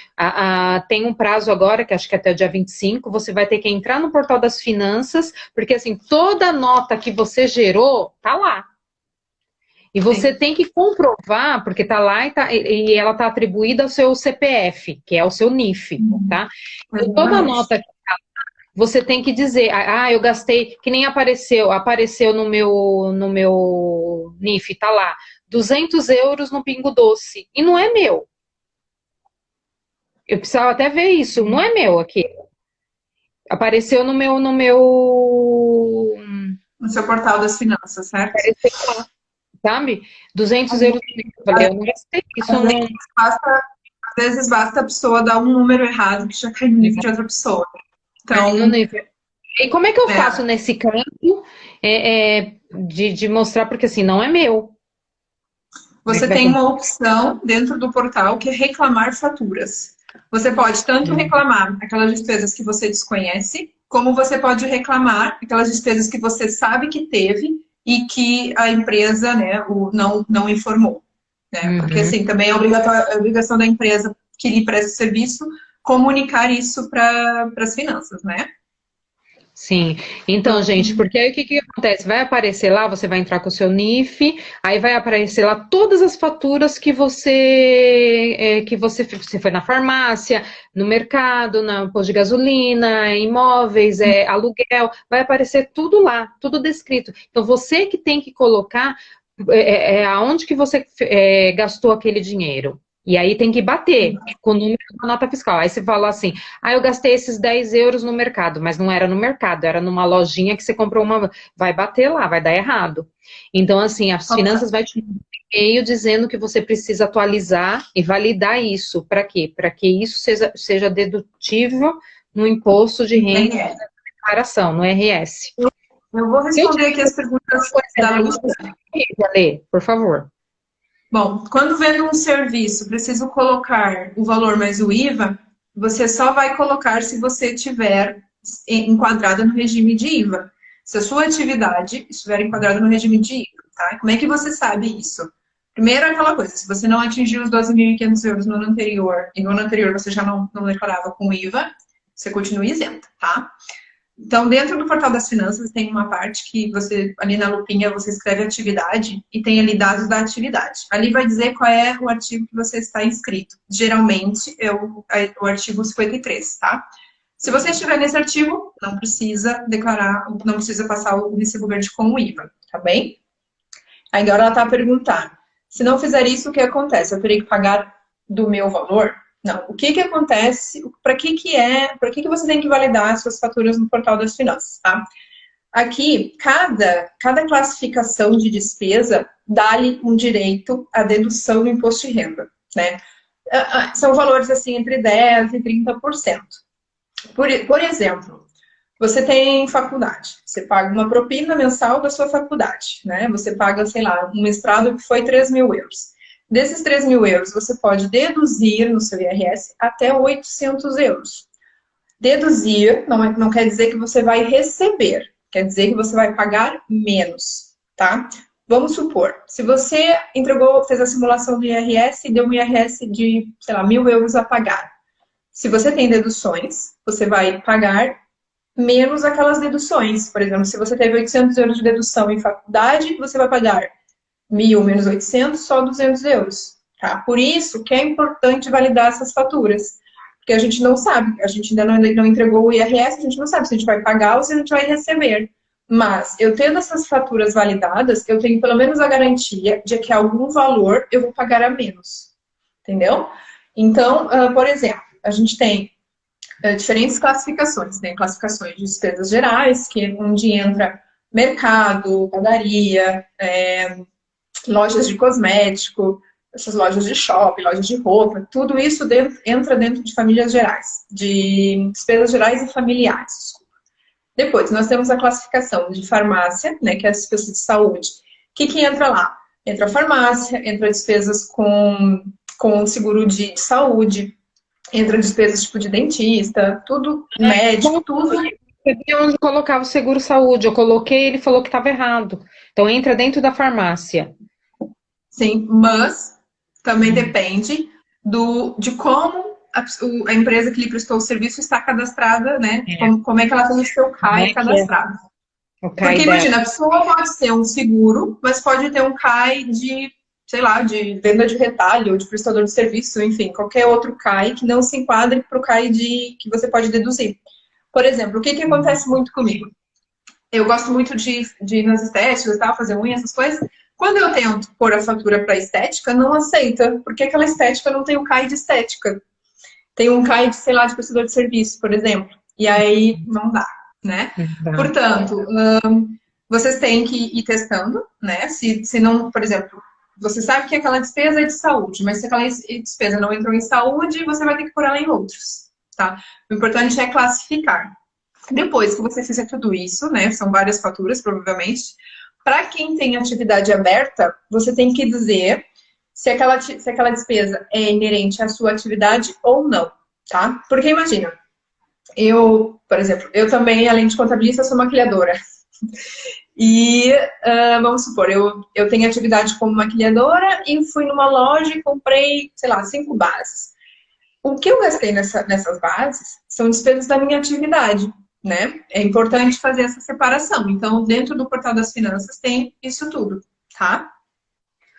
Tem um prazo agora, que acho que é até o dia 25, você vai ter que entrar no portal das finanças, porque assim, toda nota que você gerou, tá lá. E você tem que comprovar, porque tá lá e ela tá atribuída ao seu CPF, que é o seu NIF, tá? Então, toda nota que tá lá, você tem que dizer, eu gastei, que nem apareceu no meu NIF, tá lá, 200 euros no Pingo Doce, e não é meu. Eu precisava até ver isso, não é meu aqui. Apareceu no seu portal das finanças, certo? Apareceu lá, sabe? 200 euros. Eu falei, eu não gastei isso. Às vezes basta a pessoa dar um número errado que já cai no nível de outra pessoa. Então, e como é que eu faço nesse caso de mostrar, porque assim, não é meu. Você tem uma opção dentro do portal que é reclamar faturas. Você pode tanto reclamar aquelas despesas que você desconhece, como você pode reclamar aquelas despesas que você sabe que teve e que a empresa, né, não informou. Né? Porque assim, também é obrigação da empresa que lhe presta serviço comunicar isso para as finanças, né? Sim, então, gente, porque aí o que acontece? Vai aparecer lá, você vai entrar com o seu NIF, aí vai aparecer lá todas as faturas que você foi na farmácia, no mercado, no posto de gasolina, imóveis, aluguel, vai aparecer tudo lá, tudo descrito. Então, você que tem que colocar aonde que você gastou aquele dinheiro. E aí tem que bater com o número da nota fiscal. Aí você fala assim, eu gastei esses 10 euros no mercado, mas não era no mercado, era numa lojinha que você comprou uma... Vai bater lá, vai dar errado. Então, assim, as finanças vai te mandar um e-mail dizendo que você precisa atualizar e validar isso. Para quê? Para que isso seja dedutível no imposto de renda da declaração, no RS. Eu vou responder aqui as perguntas da Lúcia. Lê, por favor. Bom, quando vendo um serviço, preciso colocar o valor mais o IVA, você só vai colocar se você estiver enquadrada no regime de IVA. Se a sua atividade estiver enquadrada no regime de IVA, tá? Como é que você sabe isso? Primeiro é aquela coisa, se você não atingiu os 12.500 euros no ano anterior, e no ano anterior você já não declarava com IVA, você continua isenta, tá? Então, dentro do portal das finanças, tem uma parte que você, ali na lupinha, você escreve atividade e tem ali dados da atividade. Ali vai dizer qual é o artigo que você está inscrito. Geralmente, é o artigo 53, tá? Se você estiver nesse artigo, não precisa declarar, não precisa passar o recibo verde com o IVA, tá bem? Aí agora ela está a perguntar, se não fizer isso, o que acontece? Eu terei que pagar do meu valor? Não, o que acontece, para que você tem que validar as suas faturas no portal das finanças, tá? Aqui, cada classificação de despesa dá-lhe um direito à dedução do imposto de renda, né? São valores, assim, entre 10% e 30%. Por exemplo, você tem faculdade, você paga uma propina mensal da sua faculdade, né? Você paga, sei lá, um mestrado que foi 3.000 euros. Desses 3.000 euros, você pode deduzir no seu IRS até 800 euros. Deduzir não quer dizer que você vai receber, quer dizer que você vai pagar menos, tá? Vamos supor, se você fez a simulação do IRS e deu um IRS de, sei lá, 1.000 euros a pagar. Se você tem deduções, você vai pagar menos aquelas deduções. Por exemplo, se você teve 800 euros de dedução em faculdade, você vai pagar 1.000 menos 800, só 200 euros. Tá? Por isso que é importante validar essas faturas. Porque a gente não sabe, a gente ainda não entregou o IRS, a gente não sabe se a gente vai pagar ou se a gente vai receber. Mas eu tendo essas faturas validadas, eu tenho pelo menos a garantia de que algum valor eu vou pagar a menos. Entendeu? Então, por exemplo, a gente tem diferentes classificações, né? Classificações de despesas gerais, que é onde entra mercado, padaria, lojas de cosmético, essas lojas de shopping, lojas de roupa, tudo isso entra dentro de famílias gerais, de despesas gerais e familiares. Depois, nós temos a classificação de farmácia, né, que é as despesas de saúde. O que entra lá? Entra a farmácia, entra despesas com seguro de saúde, entra despesas tipo de dentista, tudo, médico, tudo. Eu vi onde colocava o seguro saúde, eu coloquei, ele falou que estava errado. Então entra dentro da farmácia. Sim, mas também depende de como a empresa que lhe prestou o serviço está cadastrada, né? Como é que ela tem o seu CAI cadastrado. Porque imagina, a pessoa pode ter um seguro, mas pode ter um CAI de, sei lá, de venda de retalho, de prestador de serviço, enfim, qualquer outro CAI que não se enquadre para o CAI que você pode deduzir. Por exemplo, o que acontece muito comigo? Eu gosto muito de ir nas estéticas e tal, fazer unha, essas coisas. Quando eu tento pôr a fatura para estética, não aceita, porque aquela estética não tem o CAI de estética. Tem um CAI de, sei lá, de prestador de serviço, por exemplo. E aí não dá, né? Portanto, vocês têm que ir testando, né? Se não, por exemplo, você sabe que aquela despesa é de saúde, mas se aquela despesa não entrou em saúde, você vai ter que pôr ela em outros, tá? O importante é classificar. Depois que você fizer tudo isso, né? São várias faturas, provavelmente. Para quem tem atividade aberta, você tem que dizer se aquela despesa é inerente à sua atividade ou não, tá? Porque imagina, por exemplo, eu também, além de contabilista, sou maquilhadora. E vamos supor, eu tenho atividade como maquilhadora e fui numa loja e comprei, sei lá, 5 bases. O que eu gastei nessas bases são despesas da minha atividade, né? É importante fazer essa separação. Então, dentro do Portal das Finanças tem isso tudo, tá?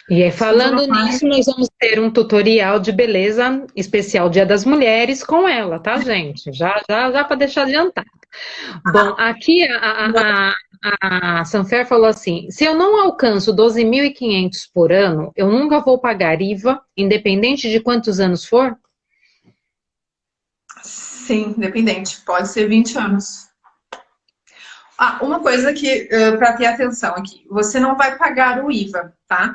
E aí, falando nisso, nós vamos ter um tutorial de beleza especial Dia das Mulheres com ela, tá, gente? Já para deixar adiantado. Bom, aqui a Sanfer falou assim, se eu não alcanço 12.500 por ano, eu nunca vou pagar IVA, independente de quantos anos for? Sim, independente. Pode ser 20 anos. Uma coisa que, para ter atenção aqui, você não vai pagar o IVA, tá?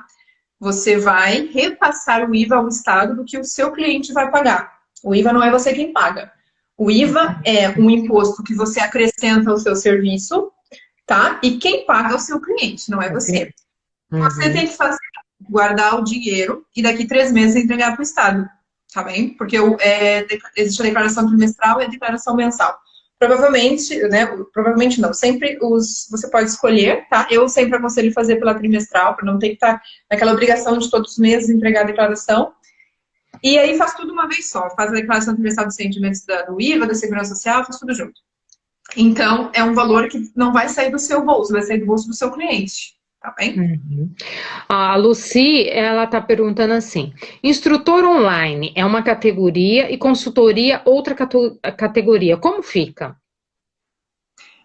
Você vai repassar o IVA ao Estado do que o seu cliente vai pagar. O IVA não é você quem paga. O IVA é um imposto que você acrescenta ao seu serviço, tá? E quem paga é o seu cliente, não é você. Você tem que guardar o dinheiro e daqui 3 meses entregar para o Estado, tá bem? Porque existe a declaração trimestral e a declaração mensal. Provavelmente, né? Provavelmente não. Sempre você pode escolher, tá? Eu sempre aconselho fazer pela trimestral, para não ter que estar naquela obrigação de todos os meses entregar a declaração. E aí faz tudo uma vez só. Faz a declaração trimestral dos rendimentos do IVA, da Segurança Social, faz tudo junto. Então, é um valor que não vai sair do seu bolso, vai sair do bolso do seu cliente. Tá bem? A Lucy, ela tá perguntando assim, instrutor online é uma categoria e consultoria outra categoria, como fica?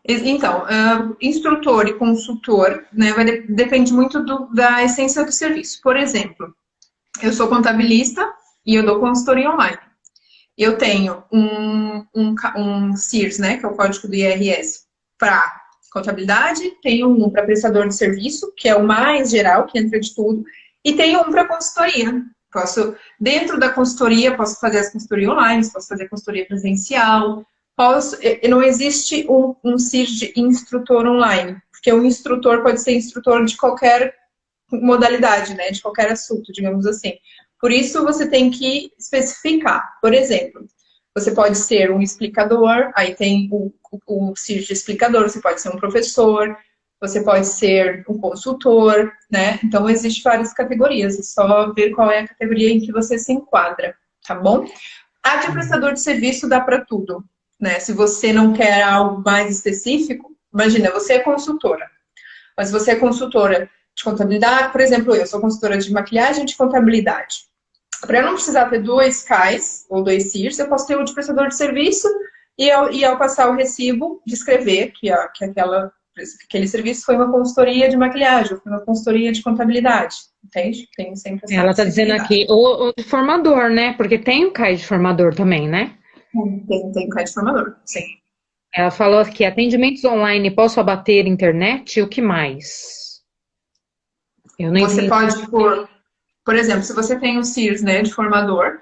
Então, instrutor e consultor, né, depende muito da essência do serviço. Por exemplo, eu sou contabilista e eu dou consultoria online. Eu tenho um CIRS, né, que é o código do IRS, para contabilidade, tenho um para prestador de serviço, que é o mais geral, que entra de tudo, e tenho um para consultoria. Dentro da consultoria, posso fazer as consultorias online, posso fazer consultoria presencial, não existe um CIRS de instrutor online, porque um instrutor pode ser instrutor de qualquer modalidade, né, de qualquer assunto, digamos assim. Por isso, você tem que especificar. Por exemplo, você pode ser um explicador, aí tem o CIRS de explicador, você pode ser um professor, você pode ser um consultor, né? Então, existem várias categorias, é só ver qual é a categoria em que você se enquadra, tá bom? A de prestador de serviço dá para tudo, né? Se você não quer algo mais específico, imagina, você é consultora, mas você é consultora de contabilidade, por exemplo, eu sou consultora de maquilhagem e de contabilidade. Para eu não precisar ter 2 CAIs ou 2 CIRS, eu posso ter o de prestador de serviço e ao passar o recibo, descrever que aquela aquele serviço foi uma consultoria de maquilhagem, foi uma consultoria de contabilidade, entende? Tem sempre essa Ela está dizendo aqui, ou de formador, né? Porque tem o CAI de formador também, né? Tem o CAI de formador, sim. Ela falou que atendimentos online, posso abater internet? O que mais? Eu não Você entendi. pode, por exemplo, se você tem o CIRS, né, de formador,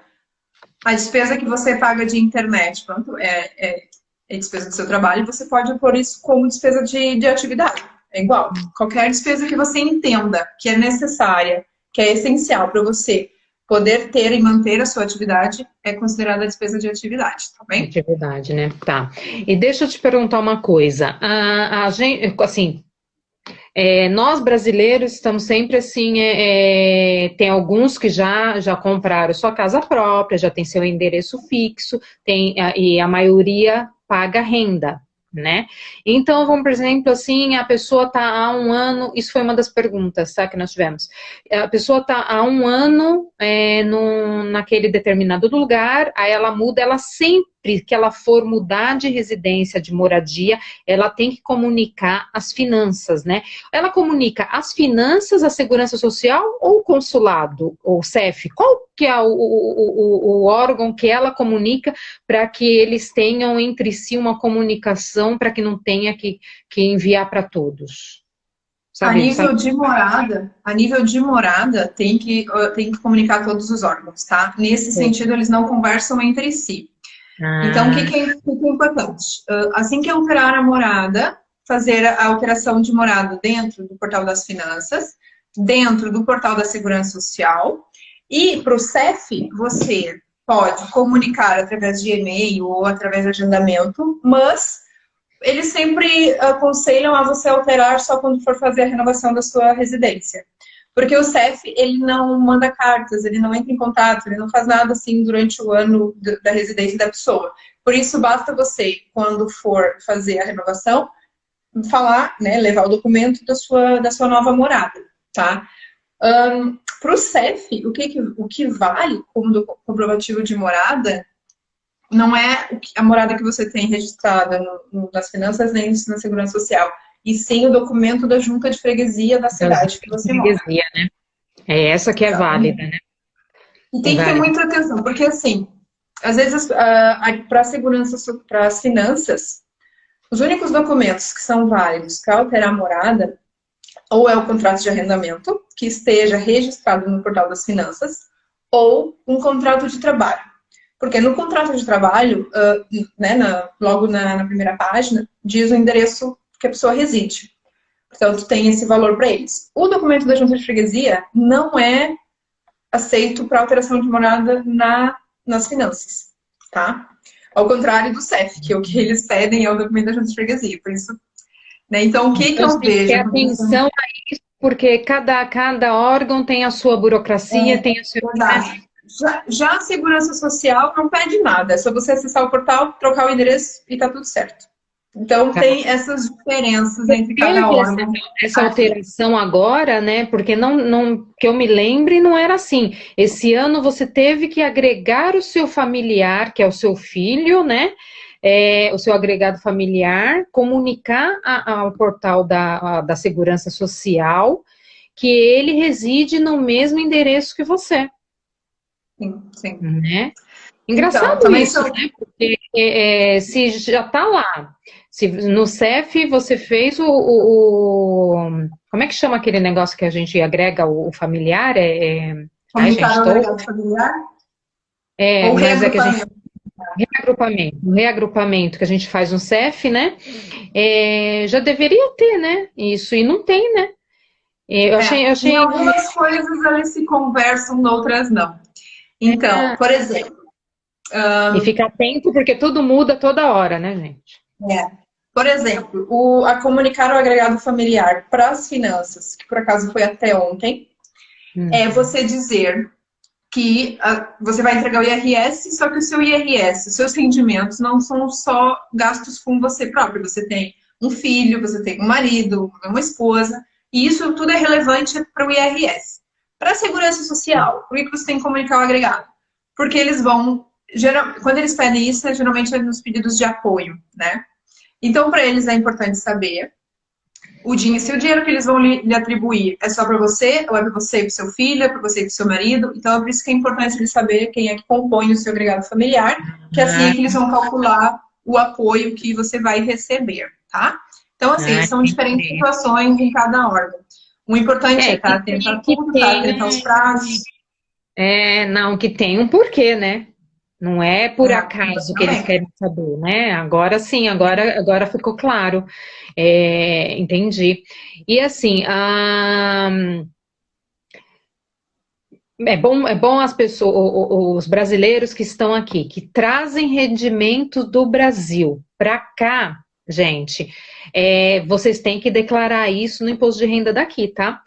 a despesa que você paga de internet, pronto, é despesa do seu trabalho, você pode pôr isso como despesa de atividade. É igual. Qualquer despesa que você entenda que é necessária, que é essencial para você poder ter e manter a sua atividade, é considerada despesa de atividade, tá bem? Atividade, né? Tá. E deixa eu te perguntar uma coisa. A gente, assim, nós brasileiros estamos sempre assim, tem alguns que já compraram sua casa própria, já tem seu endereço fixo, e a maioria paga renda, né? Então, vamos, por exemplo, assim, a pessoa está há um ano, isso foi uma das perguntas, tá, que nós tivemos. A pessoa está há um ano naquele determinado lugar, aí ela muda, ela sempre que ela for mudar de residência, de moradia, ela tem que comunicar as finanças, né? Ela comunica as finanças, a segurança social ou o consulado, ou o CEF? Qual que é o órgão que ela comunica para que eles tenham entre si uma comunicação para que não tenha que enviar para todos? A nível de morada, tem que comunicar todos os órgãos, tá? Nesse sentido, eles não conversam entre si. Então, o que é importante? Assim que alterar a morada, fazer a alteração de morada dentro do portal das finanças, dentro do portal da segurança social, e para o CEF, você pode comunicar através de e-mail ou através de agendamento, mas eles sempre aconselham a você alterar só quando for fazer a renovação da sua residência. Porque o CEF, ele não manda cartas, ele não entra em contato, ele não faz nada assim durante o ano da residência da pessoa. Por isso, basta você, quando for fazer a renovação, falar, né, levar o documento da sua nova morada, tá? Para o CEF, o que vale como comprovativo de morada não é a morada que você tem registrada nas finanças nem na segurança social, e sim o documento da junta de freguesia da cidade que você mora. Né? É essa que é válida, né? E tem que ter muita atenção, porque assim, às vezes, para a segurança, para as finanças, os únicos documentos que são válidos para alterar a morada, ou é o contrato de arrendamento, que esteja registrado no portal das finanças, ou um contrato de trabalho. Porque no contrato de trabalho, né, logo na primeira página, diz o endereço que a pessoa reside. Portanto, tem esse valor para eles. O documento da junta de freguesia não é aceito para alteração de morada nas finanças, tá? Ao contrário do CEF, que é o que eles pedem é o documento da junta de freguesia. Por isso, né? Então, o que eu vejo? Ter atenção a isso, porque cada órgão tem a sua burocracia, tem a sua... Já a segurança social não pede nada, é só você acessar o portal, trocar o endereço e tá tudo certo. Então, tem essas diferenças entre cada órgão. Essa alteração agora, né? Porque que eu me lembre, não era assim. Esse ano você teve que agregar o seu familiar, que é o seu filho, né? O seu agregado familiar, comunicar ao portal da Segurança Social que ele reside no mesmo endereço que você. Sim. Né? Engraçado então, isso, né? Porque se já está lá, se no CEF você fez como é que chama aquele negócio que a gente agrega o familiar? Comunicar o agregado familiar? Ou reagrupamento. Reagrupamento que a gente faz no CEF, né? Já deveria ter, né? Isso, e não tem, né? Eu achei... Em algumas coisas elas se conversam, em outras não. Então, por exemplo... E fica atento, porque tudo muda toda hora, né, gente? Por exemplo, a comunicar o agregado familiar para as finanças, que por acaso foi até ontem, é você dizer que você vai entregar o IRS, só que o seu IRS, os seus rendimentos não são só gastos com você próprio. Você tem um filho, você tem um marido, uma esposa, e isso tudo é relevante para o IRS. Para a segurança social, por que você tem que comunicar o agregado? Porque eles vão, quando eles pedem isso, geralmente é nos pedidos de apoio, né? Então, para eles é importante saber se o dinheiro que eles vão lhe atribuir é só para você, ou é para você e para seu filho, é para você e para seu marido, então é por isso que é importante eles saber quem é que compõe o seu agregado familiar, que assim é que eles vão calcular o apoio que você vai receber, tá? Então, assim, são diferentes situações em cada órgão. O importante é estar atento a tudo, estar atento aos prazos. Não, que tem um porquê, né? Não é por acaso que eles querem saber, né? Agora sim, agora ficou claro. Entendi. E assim, é bom as pessoas, os brasileiros que estão aqui, que trazem rendimento do Brasil para cá, gente, vocês têm que declarar isso no imposto de renda daqui, tá?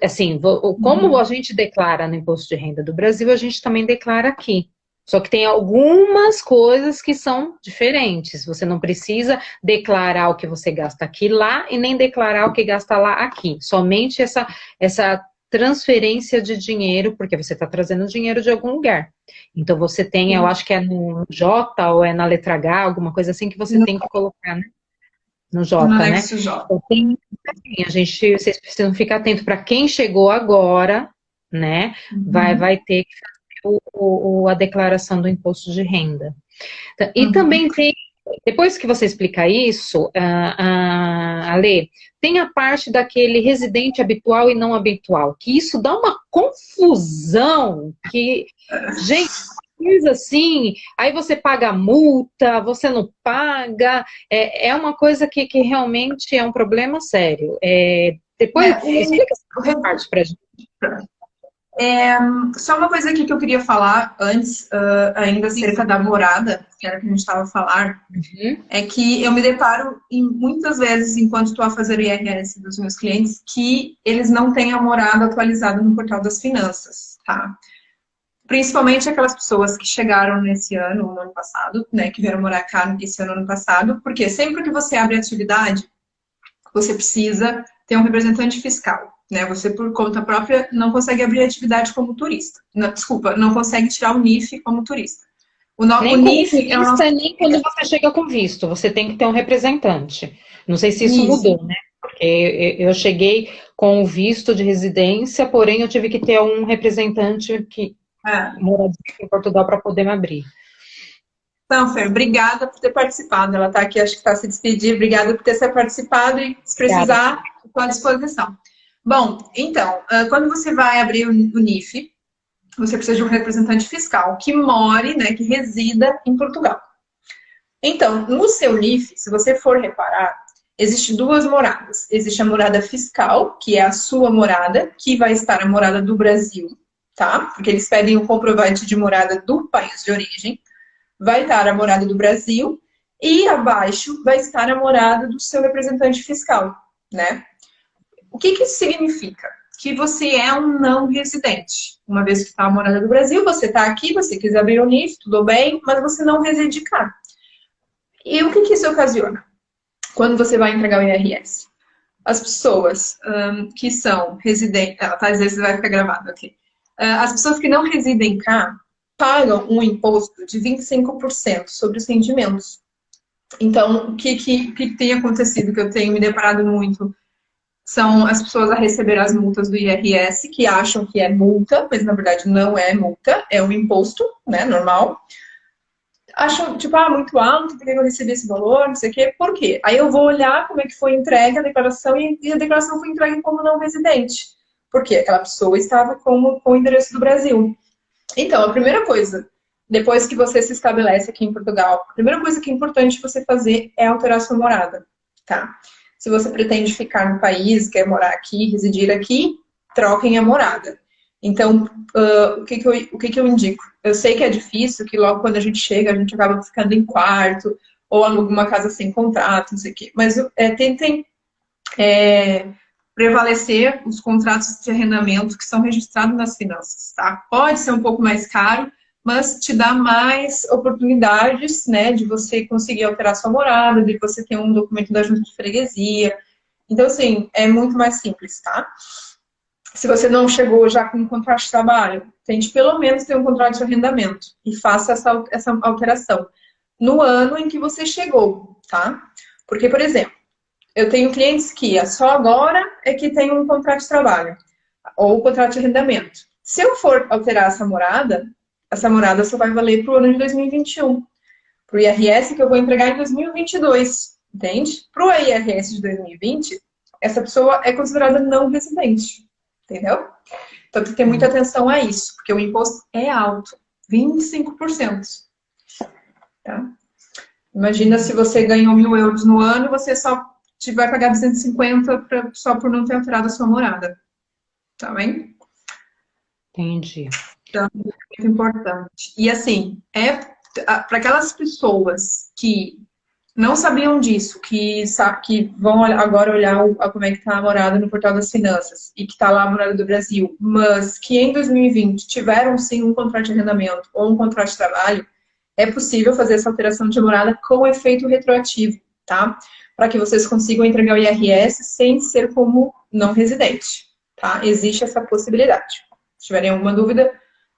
Assim, como a gente declara no imposto de renda do Brasil, a gente também declara aqui. Só que tem algumas coisas que são diferentes. Você não precisa declarar o que você gasta aqui lá e nem declarar o que gasta lá aqui. Somente essa transferência de dinheiro, porque você está trazendo dinheiro de algum lugar. Então você tem, eu acho que é no J ou é na letra H, alguma coisa assim que você tem que colocar, né? No J, né? Então, vocês precisam ficar atentos para quem chegou agora, né? Vai ter que fazer a declaração do imposto de renda. E também tem, depois que você explica isso, Ale, tem a parte daquele residente habitual e não habitual, que isso dá uma confusão, que, gente, coisa assim, aí você paga multa, você não paga, é uma coisa que realmente é um problema sério. Depois, explica essa parte pra gente. Só uma coisa aqui que eu queria falar antes, ainda acerca da morada, que era o que a gente estava a falar, é que eu me deparo muitas vezes, enquanto estou a fazer o IRS dos meus clientes, que eles não têm a morada atualizada no portal das finanças, tá? Principalmente aquelas pessoas que chegaram nesse ano, ou no ano passado, né, que vieram morar cá esse ano, ano passado, porque sempre que você abre atividade, você precisa ter um representante fiscal, né? Você, por conta própria, não consegue abrir atividade como turista. Não consegue tirar o NIF como turista. Nem como turista, nem quando você chega com visto. Você tem que ter um representante. Não sei se isso mudou, né? Porque eu cheguei com o visto de residência, porém eu tive que ter um representante que mora em Portugal para poder me abrir. Então, Fer, obrigada por ter participado. Ela está aqui, acho que está se despedir. Obrigada por ter participado e, se precisar, estou à disposição. Bom, então, quando você vai abrir o NIF, você precisa de um representante fiscal que more, né, que resida em Portugal. Então, no seu NIF, se você for reparar, existem duas moradas. Existe a morada fiscal, que é a sua morada, que vai estar a morada do Brasil, tá? Porque eles pedem o comprovante de morada do país de origem. Vai estar a morada do Brasil e abaixo vai estar a morada do seu representante fiscal, né? O que isso significa? Que você é um não residente. Uma vez que está a morada do Brasil, você está aqui, você quis abrir o NIF, tudo bem, mas você não reside cá. E o que isso ocasiona? Quando você vai entregar o IRS? As pessoas que são residentes... às vezes vai ficar gravado aqui. As pessoas que não residem cá pagam um imposto de 25% sobre os rendimentos. Então, o que tem acontecido, que eu tenho me deparado muito, são as pessoas a receber as multas do IRS, que acham que é multa, mas na verdade não é multa, é um imposto, né, normal. Acham, tipo, muito alto, por que eu recebi esse valor, não sei o quê, por quê? Aí eu vou olhar como é que foi entregue a declaração, e a declaração foi entregue como não residente. Por quê? Aquela pessoa estava com o endereço do Brasil. Então, a primeira coisa, depois que você se estabelece aqui em Portugal, a primeira coisa que é importante você fazer é alterar sua morada, tá? Se você pretende ficar no país, quer morar aqui, residir aqui, troquem a morada. Então, o que eu indico? Eu sei que é difícil, que logo quando a gente chega, a gente acaba ficando em quarto, ou aluga uma casa sem contrato, não sei o quê. Mas tentem prevalecer os contratos de arrendamento que são registrados nas finanças, tá? Pode ser um pouco mais caro, mas te dá mais oportunidades, né, de você conseguir alterar sua morada, de você ter um documento da junta de freguesia. Então, assim, é muito mais simples, tá? Se você não chegou já com um contrato de trabalho, tente pelo menos ter um contrato de arrendamento e faça essa alteração no ano em que você chegou, tá? Porque, por exemplo, eu tenho clientes que só agora é que tem um contrato de trabalho ou contrato de arrendamento. Se eu for alterar essa morada só vai valer para o ano de 2021. Para o IRS que eu vou entregar em 2022, entende? Para o IRS de 2020, essa pessoa é considerada não residente, entendeu? Então tem que ter muita atenção a isso, porque o imposto é alto, 25%. Tá? Imagina se você ganhou 1.000 euros no ano e você só vai pagar 250 só por não ter alterado a sua morada. Tá bem? Entendi. Então, é muito importante. E assim, para aquelas pessoas que não sabiam disso, que vão agora olhar como é que está a morada no Portal das Finanças e que está lá a morada do Brasil, mas que em 2020 tiveram sim um contrato de arrendamento ou um contrato de trabalho, é possível fazer essa alteração de morada com efeito retroativo, tá? Para que vocês consigam entregar o IRS sem ser como não residente, tá? Existe essa possibilidade. Se tiverem alguma dúvida,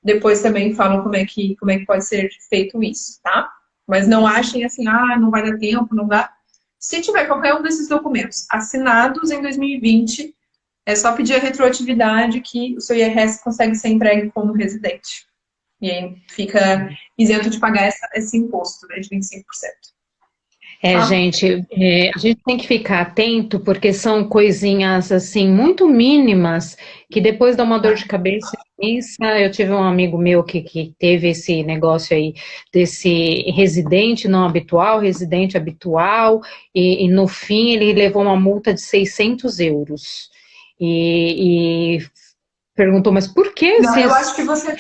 depois também falam como é que pode ser feito isso, tá? Mas não achem assim, não vai dar tempo, não dá. Se tiver qualquer um desses documentos assinados em 2020, é só pedir a retroatividade que o seu IRS consegue ser entregue como residente. E aí fica isento de pagar esse imposto, né, de 25%. Gente, a gente tem que ficar atento, porque são coisinhas, assim, muito mínimas, que depois dá uma dor de cabeça imensa. Eu tive um amigo meu que teve esse negócio aí, desse residente não habitual, residente habitual, e no fim ele levou uma multa de 600 euros. E perguntou, mas por que? Não, eu acho que você...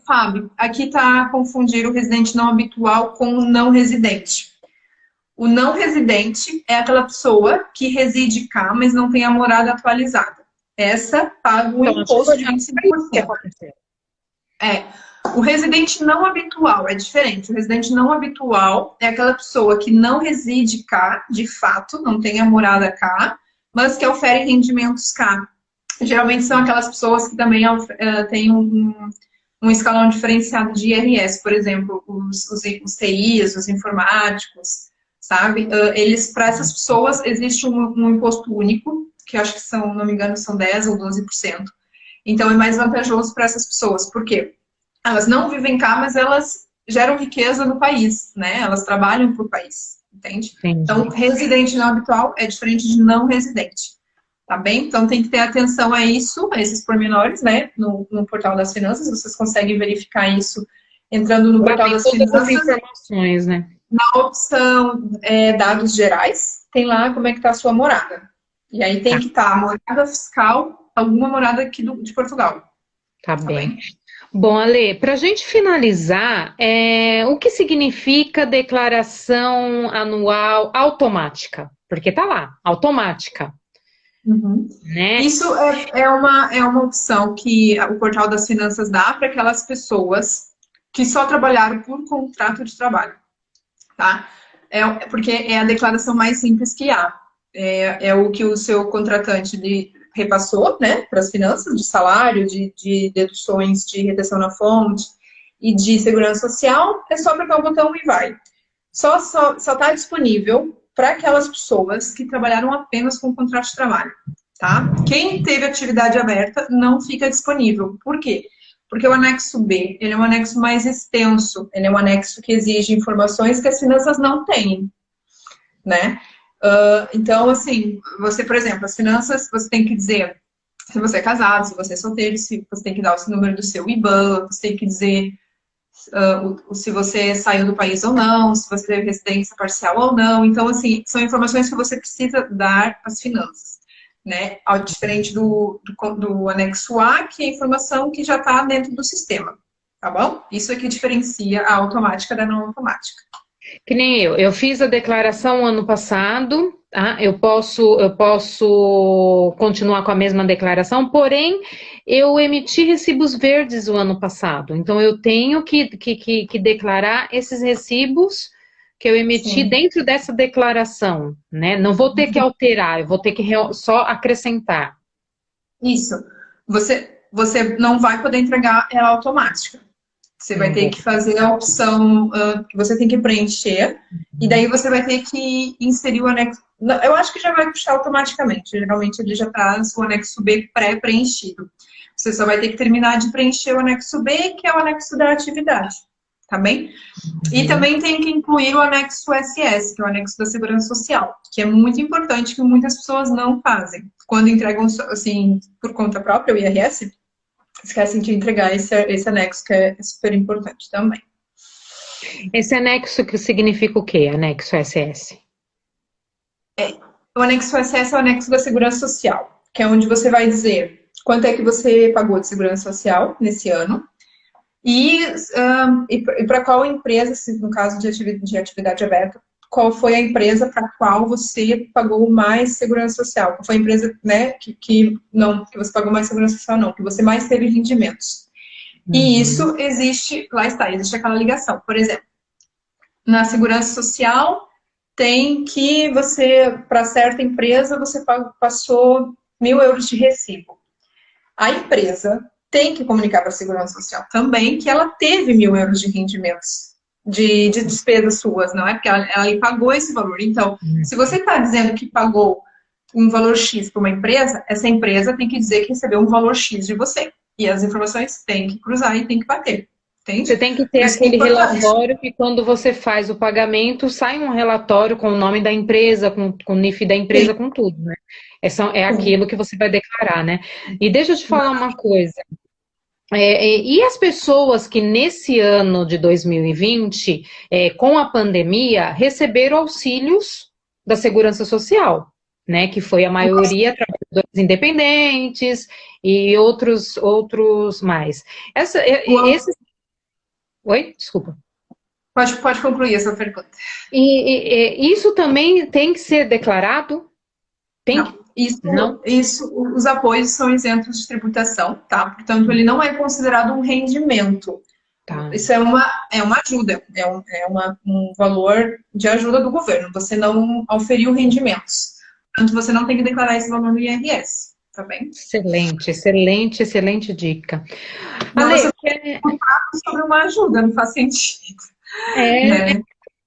Fábio, aqui está confundir o residente não habitual com o não residente. O não residente é aquela pessoa que reside cá, mas não tem a morada atualizada. Essa paga o imposto de 25%. O residente não habitual é diferente. O residente não habitual é aquela pessoa que não reside cá, de fato, não tem a morada cá, mas que ofere rendimentos cá. Geralmente são aquelas pessoas que também têm um escalão diferenciado de IRS, por exemplo, os TIs, os informáticos, sabe? Para essas pessoas existe um imposto único, que acho que são, não me engano, são 10% ou 12%. Então é mais vantajoso para essas pessoas. Por quê? Elas não vivem cá, mas elas geram riqueza no país, né? Elas trabalham para o país, entende? Entendi. Então, residente não habitual é diferente de não residente. Tá bem? Então tem que ter atenção a isso, a esses pormenores, né? No Portal das Finanças, vocês conseguem verificar isso entrando no Portal das Finanças. Informações, né? Na opção dados gerais, tem lá como é que está a sua morada. E aí tem que estar a morada fiscal, alguma morada aqui de Portugal. Tá bem. Bom, Ale, para a gente finalizar, o que significa declaração anual automática? Porque tá lá, automática. Uhum. Né? Isso é uma opção que o Portal das Finanças dá para aquelas pessoas que só trabalharam por contrato de trabalho, tá? Porque é a declaração mais simples que há. É o que o seu contratante repassou, né, para as finanças, de salário, de deduções de retenção na fonte e de segurança social, é só apertar o botão e vai. Só está disponível para aquelas pessoas que trabalharam apenas com contrato de trabalho, tá? Quem teve atividade aberta não fica disponível. Por quê? Porque o anexo B, ele é um anexo mais extenso, ele é um anexo que exige informações que as finanças não têm, né? Então, assim, você, por exemplo, as finanças, você tem que dizer se você é casado, se você é solteiro, se você tem que dar o número do seu IBAN, você tem que dizer se você saiu do país ou não, se você teve residência parcial ou não. Então, assim, são informações que você precisa dar às finanças, né? Diferente do anexo A, que é informação que já está dentro do sistema, tá bom? Isso é que diferencia a automática da não automática. Que nem eu fiz a declaração ano passado, tá? Eu posso continuar com a mesma declaração, porém, eu emiti recibos verdes o ano passado, então eu tenho que declarar esses recibos que eu emiti dentro dessa declaração, né? Não vou ter que alterar, eu vou ter que só acrescentar. Isso. Você não vai poder entregar ela automática. Você vai ter que fazer a opção que você tem que preencher, e daí você vai ter que inserir Eu acho que já vai puxar automaticamente. Geralmente ele já traz o anexo B pré-preenchido. Você só vai ter que terminar de preencher o anexo B, que é o anexo da atividade. Tá bem? E também tem que incluir o anexo SS, que é o anexo da Segurança Social, que é muito importante, que muitas pessoas não fazem. Quando entregam, assim, por conta própria, o IRS, esquecem de entregar esse anexo, que é super importante também. Esse anexo que significa o quê? Anexo SS? O anexo SS é o anexo da Segurança Social, que é onde você vai dizer quanto é que você pagou de Segurança Social nesse ano, e para qual empresa, no caso de atividade aberta, qual foi a empresa para a qual você pagou mais segurança social? Qual foi a empresa, né, que você pagou mais segurança social, não, que você mais teve rendimentos. E isso existe, lá está, existe aquela ligação. Por exemplo, na segurança social, tem que você, para certa empresa, você passou 1.000 euros de recibo. A empresa tem que comunicar para a Segurança Social também que ela teve 1.000 euros de rendimentos de despesas suas, não é? Porque ela pagou esse valor. Então, se você está dizendo que pagou um valor X para uma empresa, essa empresa tem que dizer que recebeu um valor X de você. E as informações têm que cruzar e têm que bater. Entende? Você tem que ter aquele relatório que quando você faz o pagamento, sai um relatório com o nome da empresa, com o NIF da empresa, sim, com tudo, né? É aquilo que você vai declarar, né? E deixa eu te falar uma coisa. E as pessoas que nesse ano de 2020, com a pandemia, receberam auxílios da Segurança Social, né? Que foi a maioria trabalhadores independentes e outros mais. Esses... Oi? Desculpa. Pode concluir essa pergunta. E isso também tem que ser declarado? Isso, os apoios são isentos de tributação, tá? Portanto, ele não é considerado um rendimento. Tá. Isso é uma ajuda, um valor de ajuda do governo. Você não auferiu rendimentos. Portanto, você não tem que declarar esse valor no IRS, tá bem? Excelente dica. Não, Ale, você quer sobre uma ajuda, não faz sentido. Né?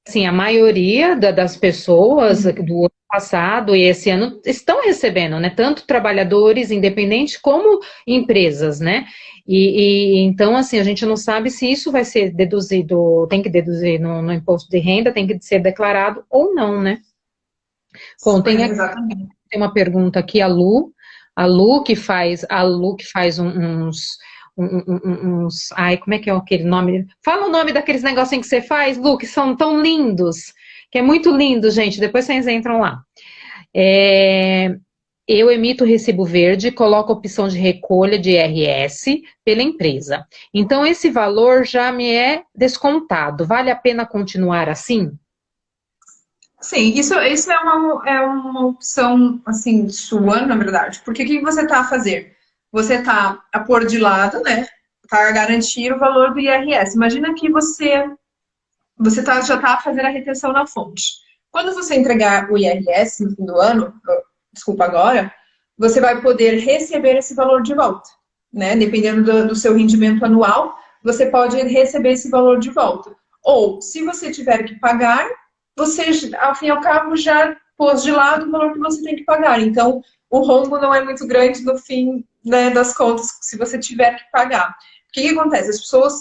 Assim, a maioria das pessoas do ano passado e esse ano estão recebendo, né? Tanto trabalhadores independentes como empresas, né? E então, assim, a gente não sabe se isso vai ser deduzido, tem que deduzir no imposto de renda, tem que ser declarado ou não, né? Bom, tem uma pergunta aqui, a Lu que faz ai, como é que é aquele nome? Fala o nome daqueles negocinhos que você faz, Lu, que são tão lindos, que é muito lindo, gente, depois vocês entram lá. Eu emito recibo verde, coloco a opção de recolha de IRS pela empresa. Então, esse valor já me é descontado. Vale a pena continuar assim? Sim, isso é uma opção, assim, sua, na verdade. Porque o que você está a fazer? Você está a pôr de lado, né? Para garantir o valor do IRS. Imagina que você já está a fazer a retenção na fonte. Quando você entregar o IRS no fim do ano, agora, você vai poder receber esse valor de volta, né? Dependendo do seu rendimento anual, você pode receber esse valor de volta. Ou, se você tiver que pagar, você, ao fim e ao cabo, já pôs de lado o valor que você tem que pagar. Então, o rombo não é muito grande no fim, né, das contas, se você tiver que pagar. O que acontece? As pessoas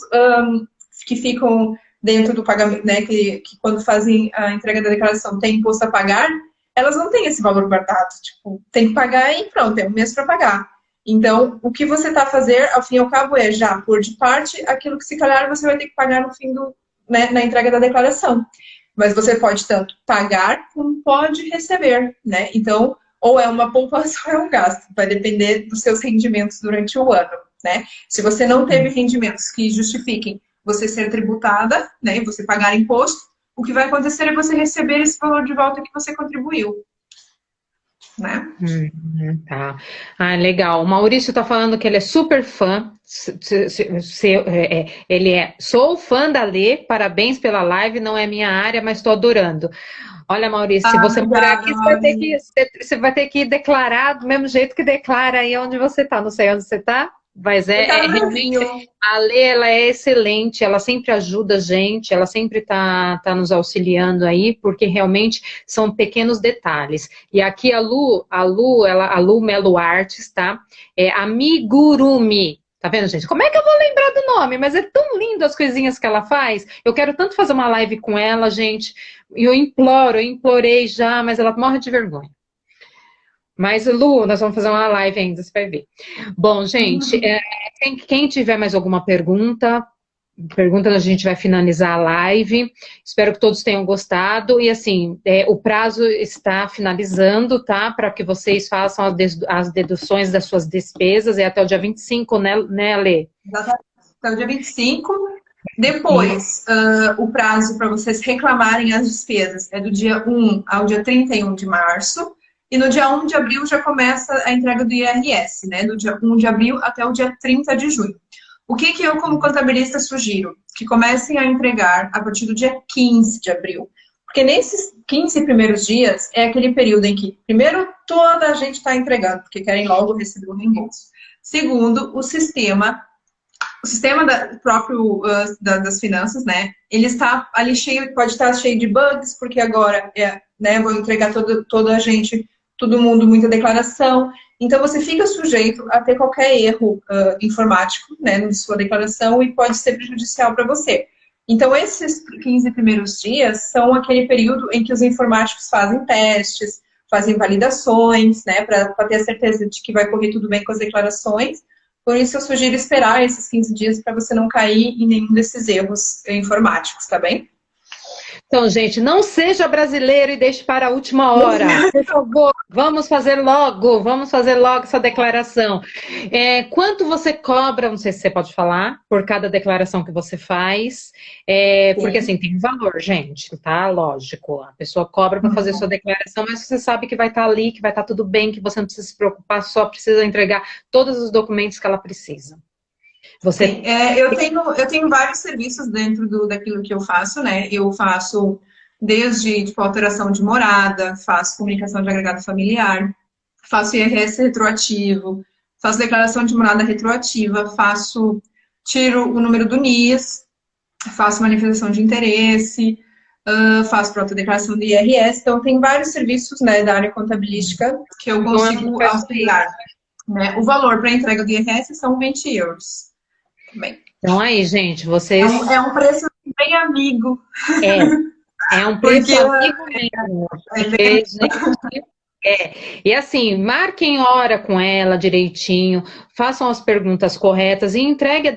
que ficam dentro do pagamento, né, que quando fazem a entrega da declaração tem imposto a pagar, elas não têm esse valor guardado. Tipo, tem que pagar e pronto, é um mês para pagar. Então, o que você está a fazer, ao fim e ao cabo, é já pôr de parte aquilo que, se calhar, você vai ter que pagar no fim né, na entrega da declaração. Mas você pode tanto pagar como pode receber, né? Então, ou é uma poupança ou é um gasto. Vai depender dos seus rendimentos durante o ano, né? Se você não teve rendimentos que justifiquem você ser tributada, né? E você pagar imposto, o que vai acontecer é você receber esse valor de volta que você contribuiu, né? Tá. Ah, legal. O Maurício tá falando que ele é super fã. Sou fã da Lê, parabéns pela live, não é minha área, mas estou adorando. Olha, Maurício, se você for aqui, você vai ter que declarar do mesmo jeito que declara aí onde você tá. Não sei onde você tá, Mas realmente a Lê, ela é excelente, ela sempre ajuda a gente, ela sempre tá nos auxiliando aí, porque realmente são pequenos detalhes. E aqui a Lu Melo Artes, tá? É Amigurumi. Tá vendo, gente? Como é que eu vou lembrar do nome? Mas é tão lindo as coisinhas que ela faz. Eu quero tanto fazer uma live com ela, gente. E eu implorei já, mas ela morre de vergonha. Mas, Lu, nós vamos fazer uma live ainda, você vai ver. Bom, gente, quem tiver mais alguma pergunta, a gente vai finalizar a live. Espero que todos tenham gostado. E, assim, o prazo está finalizando, tá? Para que vocês façam as deduções das suas despesas. É até o dia 25, né, Lê? Exatamente. Até o dia 25. Depois, o prazo para vocês reclamarem as despesas é do dia 1 ao dia 31 de março. E no dia 1 de abril já começa a entrega do IRS, né? Do dia 1 de abril até o dia 30 de junho. O que eu, como contabilista, sugiro? Que comecem a entregar a partir do dia 15 de abril. Porque nesses 15 primeiros dias é aquele período em que, primeiro, toda a gente está entregando, porque querem logo receber o reembolso. Segundo, o sistema próprio das finanças, né? Ele está ali cheio, pode estar cheio de bugs, porque agora né, vou entregar toda a gente, todo mundo, muita declaração. Então, você fica sujeito a ter qualquer erro informático, né, na sua declaração e pode ser prejudicial para você. Então, esses 15 primeiros dias são aquele período em que os informáticos fazem testes, fazem validações, né, para ter a certeza de que vai correr tudo bem com as declarações. Por isso, eu sugiro esperar esses 15 dias para você não cair em nenhum desses erros informáticos, tá bem? Então, gente, não seja brasileiro e deixe para a última hora. Por favor, vamos fazer logo essa declaração. Quanto você cobra, não sei se você pode falar, por cada declaração que você faz, porque assim, tem um valor, gente, tá? Lógico, a pessoa cobra para fazer sua declaração, mas você sabe que vai estar ali, que vai estar tudo bem, que você não precisa se preocupar, só precisa entregar todos os documentos que ela precisa. Sim, eu tenho vários serviços dentro daquilo que eu faço, né? Eu faço desde tipo, alteração de morada, faço comunicação de agregado familiar, faço IRS retroativo, faço declaração de morada retroativa, tiro o número do NIS, faço manifestação de interesse, faço pronta declaração do IRS. Então, tem vários serviços, né, da área contabilística que eu consigo auxiliar. Né? O valor para a entrega do IRS são 20 euros. Bem, então aí, gente, vocês... É um preço bem amigo. É um preço amigo mesmo. E assim, marquem hora com ela direitinho, façam as perguntas corretas e entregue